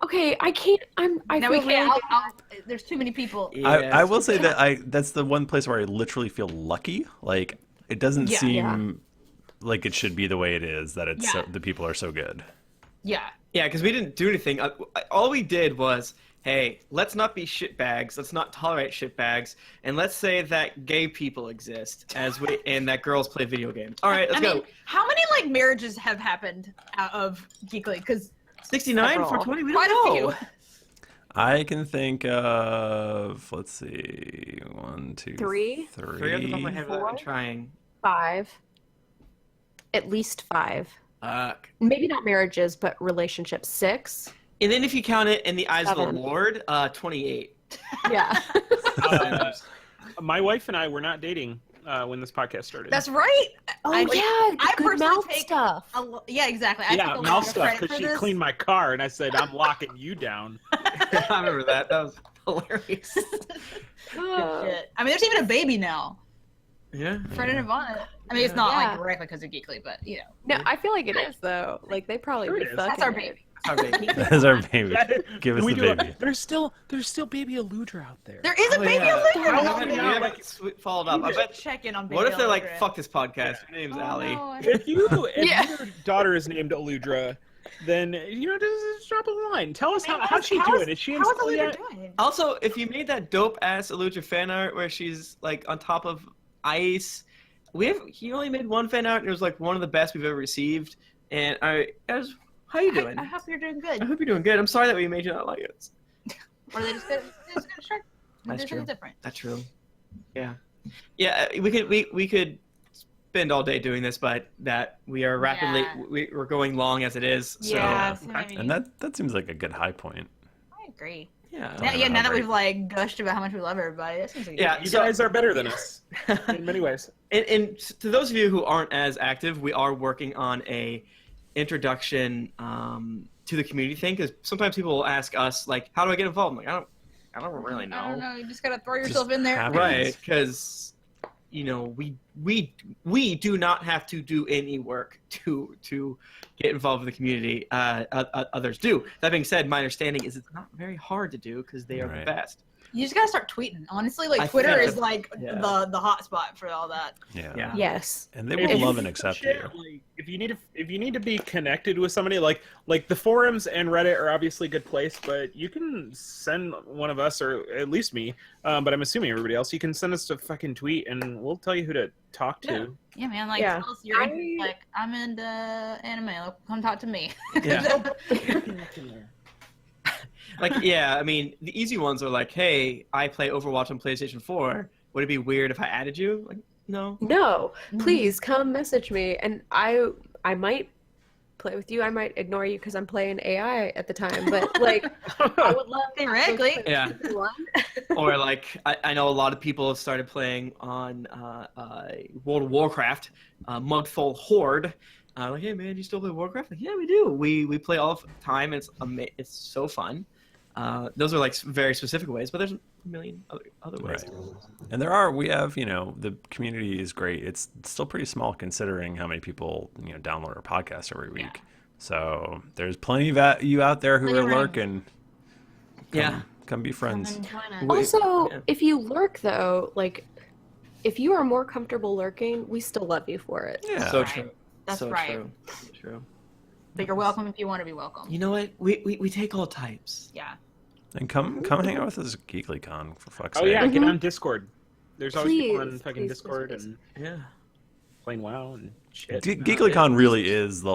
Okay, I can't. I No, feel we really can't. There's too many people. I will say that that's the one place where I literally feel lucky. Like it doesn't Yeah. seem like it should be the way it is. That it's Yeah. the people are so good. Yeah. Yeah, because we didn't do anything. All we did was, hey, let's not be shitbags. Let's not tolerate shitbags, and let's say that gay people exist and that girls play video games. All right, let's I go. mean, how many like marriages have happened out of Geekly? Because 69 several. for 20. We quite don't a know. few. I can think of, let's see, 1, 2, 3, 3. 3 off the top of my head without Four. trying. 5, at least 5. Fuck. Maybe not marriages, but relationships. 6. And then if you count it in the eyes of 7. the Lord, 28. Yeah. My wife and I were not dating when this podcast started. That's right. Oh I- yeah, I good personally mouth take stuff. Yeah, exactly. I yeah, took a lot mouth of stuff credit because for she this. cleaned my car, and I said I'm locking you down. I remember that. That was hilarious. Oh. Shit. I mean, there's even a baby now. Yeah. Fred and Ivana. I mean, it's not Yeah. like directly because of Geekly, but you know. No, I feel like it is though. Like they probably Sure it would is. fucking That's our it. baby. Our baby. That's our baby. Give us We the do it. baby. There's still baby Aludra out there. There is a Oh, baby yeah. Aludra. We How long haven't, we we not, haven't followed up. I bet. Check in on baby What if they're like, Aludra. fuck this podcast? My name's Oh, Allie. no. If Yeah. your daughter is named Aludra, then just drop a line. Tell us Man, how's she doing? Is she in How is school Aludra yet? doing? Also, if you made that dope ass Aludra fan art where she's like on top of ice, he only made one fan art and it was like one of the best we've ever received. And how you doing? I hope you're doing I good. hope you're doing good. I'm sorry that we made you not like it. Or they just got to start. That's Do true. something different. That's true. Yeah, yeah. We could spend all day doing this, but that we are rapidly Yeah. we're going long as it is. So Yeah, so okay. I mean, And that seems like a good high point. I agree. yeah. Now that great. we've like gushed about how much we love everybody, that seems like a Yeah, good You So- guys are better than us in many ways. And to those of you who aren't as active, we are working on a introduction to the community thing because sometimes people will ask us like, "How do I get involved?" I'm like, I don't really know. I don't know. You just gotta throw yourself in there. happens. Right, because we do not have to do any work to get involved with the community. Others do. That being said, my understanding is it's not very hard to do because they are the Right. best. You just gotta start tweeting. Honestly, like I Twitter think is like the hot spot for all that. Yeah. Yes. And they If will you love and need accept shit, you. like, if you need to be connected with somebody, like the forums and Reddit are obviously a good place, but you can send one of us, or at least me, but I'm assuming everybody else, you can send us a fucking tweet and we'll tell you who to talk to. Yeah, man. Like, Yeah. tell us you're like, I'm into anime. Like, come talk to me. Yeah. Like, yeah, I mean, the easy ones are like, hey, I play Overwatch on PlayStation 4. Would it be weird if I added you? Like, no. No, please come message me, and I might play with you. I might ignore you because I'm playing AI at the time, but like I would love Theoretically. Yeah. Or like, I know a lot of people have started playing on World of Warcraft, Mudfall Horde. Like, hey man, you still play Warcraft? Like, yeah, we do. We play all the time. It's so fun. Those are like very specific ways, but there's a million other ways. Right. And we have, the community is great. It's still pretty small considering how many people, download our podcast every week. So there's plenty of you out there who are lurking. Come be friends. Also, Yeah. if you lurk though, like if you are more comfortable lurking, we still love you for it. Yeah. So Right. true. That's so right. True. So true. But you're welcome if you want to be welcome. You know what? We take all types. Yeah. And come hang out with us at GeeklyCon, for fuck's Oh sake. yeah, get on Discord. There's always people on Please, fucking please, Discord please, and Yeah. playing WoW and shit. GeeklyCon really is the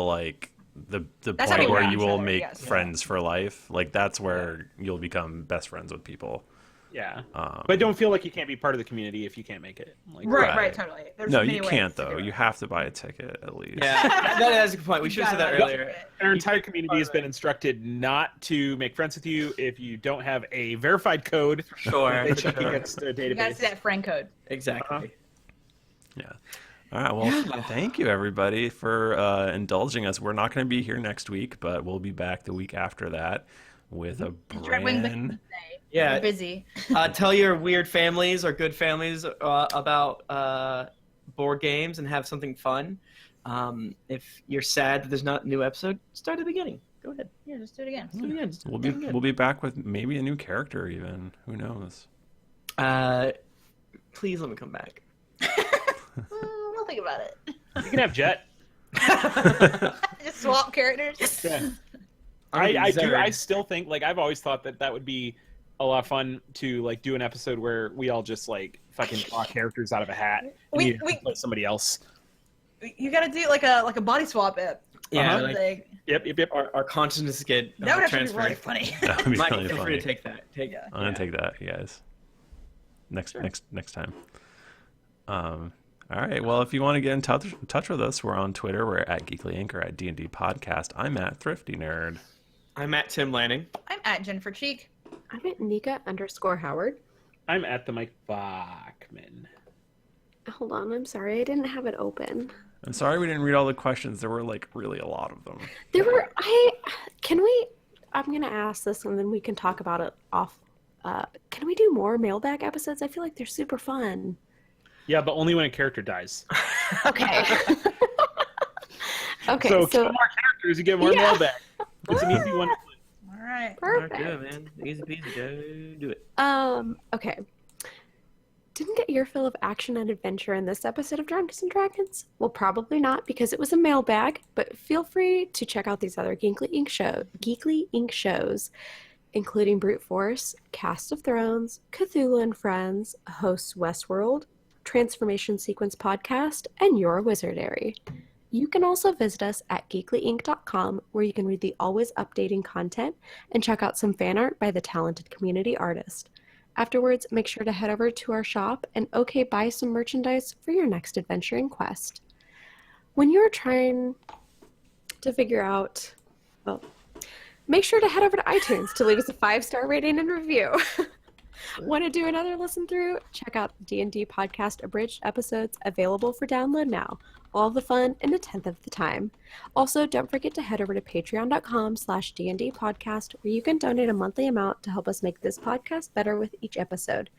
That's how point we where meet you each will other, make yes. friends for life. Like that's where you'll become best friends with people. Yeah. Um, But don't feel like you can't be part of the community if you can't make it. Like, Right. Totally. There's no, many you ways can't to do though. it. You have to buy a ticket at least. Yeah. That is a good point. We should have said that earlier. Our entire community has been instructed not to make friends with you if you don't have a verified code. Sure. They check against a You gotta database. see that friend code. Exactly. Yeah. All right. Well, thank you everybody for indulging us. We're not going to be here next week, but we'll be back the week after that with a brand. Yeah. We're busy. Tell your weird families or good families about board games and have something fun. If you're sad that there's not a new episode, start at the beginning. Go ahead. Yeah, just do it again. Do it again. Just We'll do be it again. we'll be back with maybe a new character even. Who knows? Please let me come back. We'll think about it. You can have Jett. Just swap characters. Yeah. I'm I do. Zerd. I still think I've always thought that would be a lot of fun to like do an episode where we all just like fucking draw characters out of a hat and We- you play somebody else. You gotta do like a body swap app. Yeah, Uh-huh. like, Yep. our consciousness get That would actually be transferred. really funny. That would be Mike, really feel free funny. to take that. Take Yeah. I'm gonna take that, you guys. Next time. All right. Well, if you want to get in touch with us, we're on Twitter. We're at Geekly Inc. or at D&D Podcast. I'm at Thrifty Nerd. I'm at Tim Lanning. I'm at Jennifer Cheek. I'm at Nika_Howard. I'm at the Mike Bachmann. Hold on, I'm sorry, I didn't have it open. I'm sorry we didn't read all the questions. There were like really a lot of them. There were I'm gonna ask this and then we can talk about it off. Can we do more mailbag episodes? I feel like they're super fun. Yeah, but only when a character dies. Okay. Okay, So so kill more characters, you get more Yeah. mailbag. It's an easy one. All right. perfect. Good, man. Easy peasy. Go do it. Okay. Didn't get your fill of action and adventure in this episode of Drunks and Dragons? Well, probably not because it was a mailbag, but feel free to check out these other Geekly Inc. shows, including Brute Force, Cast of Thrones, Cthulhu and Friends, Hosts Westworld, Transformation Sequence Podcast, and Your Wizardary. You can also visit us at geeklyinc.com, where you can read the always updating content and check out some fan art by the talented community artist. Afterwards, make sure to head over to our shop and buy some merchandise for your next adventuring quest. When you're trying to figure out, make sure to head over to iTunes to leave us a 5-star rating and review. Want to do another listen through? Check out the D&D Podcast Abridged episodes available for download now. All the fun in a tenth of the time. Also, don't forget to head over to patreon.com/D&D podcast, where you can donate a monthly amount to help us make this podcast better with each episode.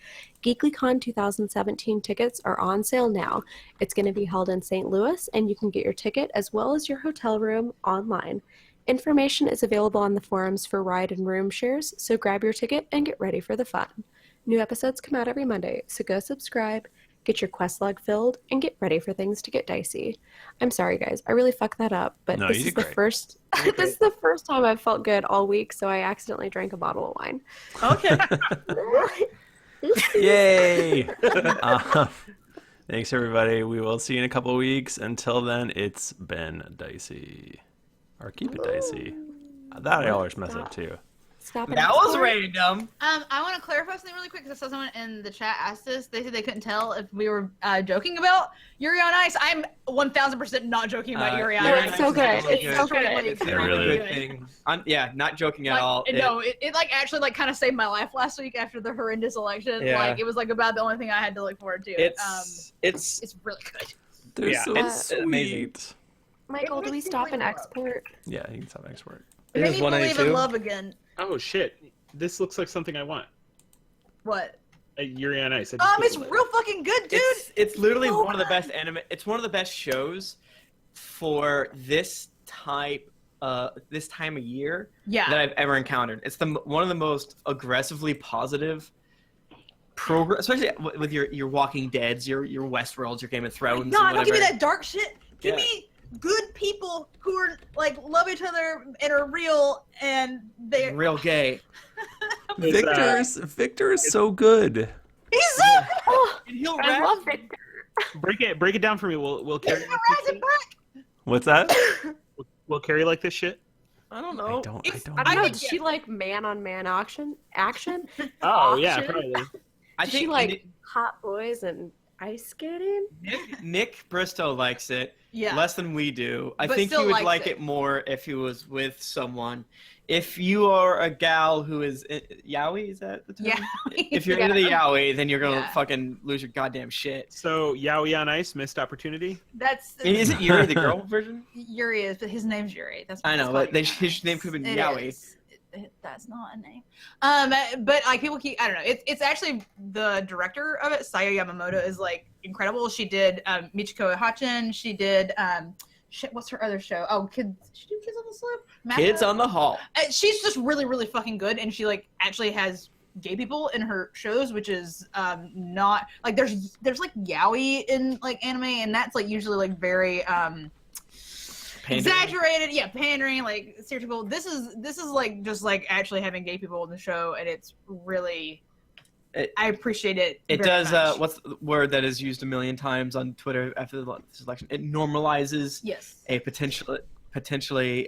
GeeklyCon 2017 tickets are on sale now. It's going to be held in St. Louis, and you can get your ticket as well as your hotel room online. Information is available on the forums for ride and room shares, so grab your ticket and get ready for the fun. New episodes come out every Monday, so go subscribe, get your quest log filled, and get ready for things to get dicey. I'm sorry, guys. I really fucked that up, but No, this you is did the great. first. This is the first time I've felt good all week, so I accidentally drank a bottle of wine. Okay. Yay! Thanks, everybody. We will see you in a couple weeks. Until then, it's been dicey. Or keep it dicey. That I always mess up too. Stop it. That was random. I want to clarify something really quick because I saw someone in the chat asked this. They said they couldn't tell if we were joking about Yuri on Ice. I'm 1,000% not joking about Yuri on Yuri Ice. on It's so Ice good. is really It's so good. It's a Yeah, really really. good thing. Yeah, not joking at Like, all. No, it like actually like kind of saved my life last week after the horrendous election. Yeah. Like it was like about the only thing I had to look forward to. It's It's really good. They're Yeah, so it's sweet. amazing. Michael, do we stop and export? Yeah, you can stop export. It It made is me believe 182. in love again. Oh shit! This looks like something I want. What? A Yuri on Ice. I just It's Googled it. real fucking good, dude. It's literally so one of the good. best anime. It's one of the best shows for this time of year Yeah. that I've ever encountered. It's one of the most aggressively positive program, especially with your Walking Deads, your Westworlds, your Game of Thrones. No, and don't give me whatever. that dark shit. Give Yeah. me good people who are like love each other and are real and they're Real gay. Victor is so good. he's so Oh, And he'll I rap. love Victor. Break it down for me. We'll carry. good. like Rise this and shit? black. What's that? We'll carry like this shit. I don't I know. don't. I don't I know. think- Did she like man-on-man action? Oh yeah, Auction? probably. I Did think she like hot boys and ice skating? Nick Bristow likes it Yeah. less than we do. I But think he still would likes like it. it more if he was with someone. If you are a gal who is yaoi, is that the term? Yeah. If you're into the yaoi, then you're gonna Yeah. fucking lose your goddamn shit. So Yaoi on Ice, missed opportunity. That's Is it Yuri, the girl version? Yuri is, but his name's Yuri. That's I know, it's but called his Yuri. name could have been It Yaoi. is. That's not a name. But like people keep, I don't know. It's actually the director of it, Sayo Yamamoto, is like incredible. She did Michiko Hachin. She did shit. What's her other show? Oh, Kids. She did Kids on the Slip. Kids on the Hall. She's just really, really fucking good, and she like actually has gay people in her shows, which is not like there's like yaoi in like anime, and that's like usually like very exaggerated, yeah, pandering, like stereotypical. This is like just like actually having gay people in the show, and it's really I appreciate it. It very does. much. What's the word that is used a million times on Twitter after the selection? It normalizes Yes, a potentially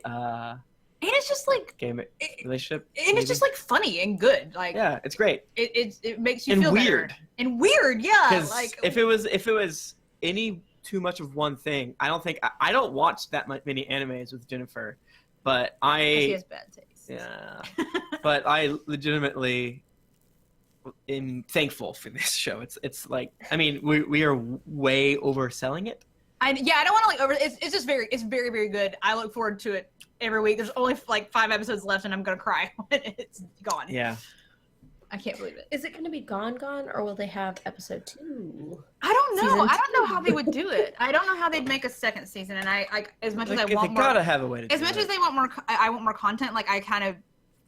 and it's just like gay it, relationship. and it's just like funny and good. Like Yeah, it's great. it makes you And feel weird. better. And weird, yeah. Because Like if it was any too much of one thing, I don't think I don't watch that many animes with Jennifer, but she has bad taste. yeah, but I legitimately am thankful for this show. It's like, I mean, we are way overselling it. I don't want to like over. It's just very very good. I look forward to it every week. There's only like 5 episodes left, and I'm gonna cry when it's gone. Yeah, I can't believe it. Is it going to be gone, or will they have episode 2? I don't know. Season I don't know 2. how they would do it. I don't know how they'd make a second season. And I like as much as I like, want they more. gotta have a way to. As do much it. as they want more, I want more content. Like I kind of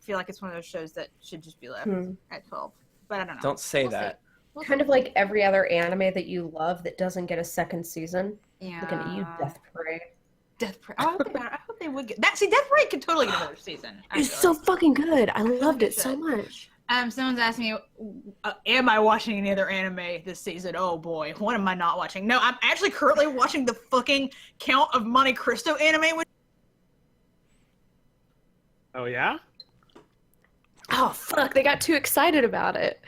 feel like it's one of those shows that should just be left at 12. But I don't know. Don't say We'll see. that. We'll Kind of like every other anime that you love that doesn't get a second season. Yeah. Looking at you, Death Parade. Death Parade. I hope they would get that. See, Death Parade could totally get another season. I It's feel so fucking good. I loved it so should. much. Someone's asking me, am I watching any other anime this season? Oh boy, what am I not watching? No, I'm actually currently watching the fucking Count of Monte Cristo anime. Oh yeah. Oh, fuck. They got too excited about it.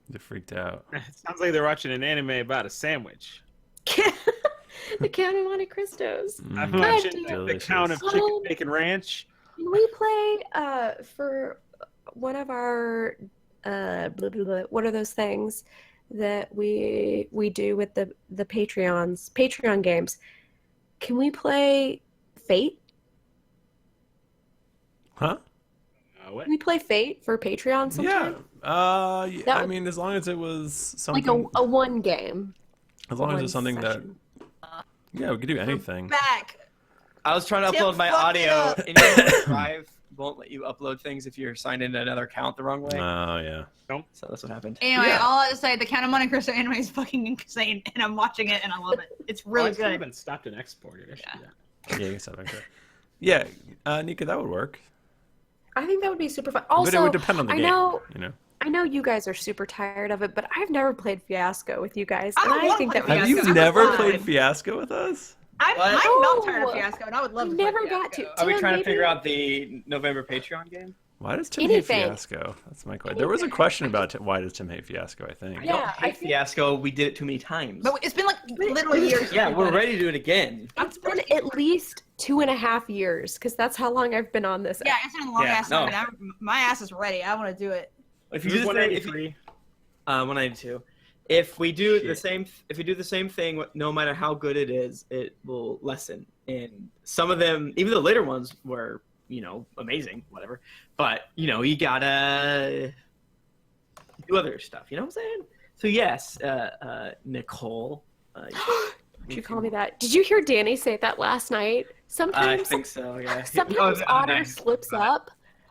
They freaked out. It sounds like they're watching an anime about a sandwich. The Count of Monte Cristos. I'm Mm, watching the delicious. Count of Chicken Bacon Ranch. Can we play for one of our blah, blah, blah. What are those things that we do with the Patreon games? Can we play Fate? Huh? What? Can we play Fate for Patreon sometime? Yeah. I mean, as long as it was something. Like a one game. As long as one it's something session. that. Yeah, we could do anything. Back. I was trying to Tim upload my fucked it audio, up. and you know, Drive won't let you upload things if you're signed into another account the wrong way. Oh, yeah. So that's what happened. Anyway, Yeah. all I have to say, the Count of Monte Cristo anime is fucking insane, and I'm watching it and I love it. It's really I still good. haven't stopped and exported. I should do that. Yeah, you can stop back there. Yeah, Nika, that would work. I think that would be super fun. Also, But it would depend on the I game. know, You know. I know you guys are super tired of it, but I've never played Fiasco with you guys, I and don't I wanna think play that would Have be you Fiasco. never fun. played Fiasco with us? I'm What? not tired of No. Fiasco, and I would love We to play never Fiasco. got to. Are we Tim, trying to maybe- figure out the November Patreon game? Why does Tim Anything. hate Fiasco? That's my question. There was a question about why does Tim hate Fiasco, I think. I Yeah, don't I hate feel- Fiasco. We did it too many times. But it's been like literally years. Yeah, since we're we've done ready to do it again. it. It's been at least 2.5 years, because that's how long I've been on this. Yeah, it's been a long Yeah, ass no. time. And my ass is ready. I want to do it. If It you was do the same, if you, 193. 192. If we do the Shit. same, if we do the same thing, no matter how good it is, it will lessen. And some of them, even the later ones, were amazing, whatever. But you gotta do other stuff. You know what I'm saying? So yes, Nicole. Did you call me that? Did you hear Danny say that last night? I Sometimes, think so. Yeah. sometimes Oh, Otter nice. slips up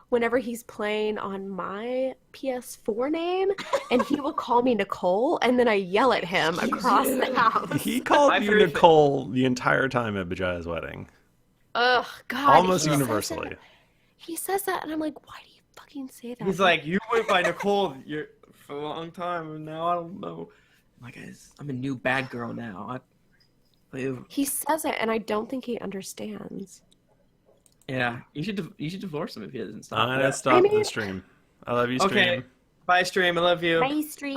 whenever he's playing on my PS4 name, and he will call me Nicole, and then I yell at him across the house. He called I you forget- Nicole the entire time at Bajaya's wedding. Ugh, God. Almost he says universally. that- He says that, and I'm like, why do you fucking say that? He's like, you went by Nicole for a long time, and now I don't know. I'm like, I'm a new bad girl now. He says it, and I don't think he understands. Yeah, you should divorce him if he doesn't stop. I'm gonna that. stop I mean- the stream. I love you, stream. Okay, bye, stream. I love you. Bye, street.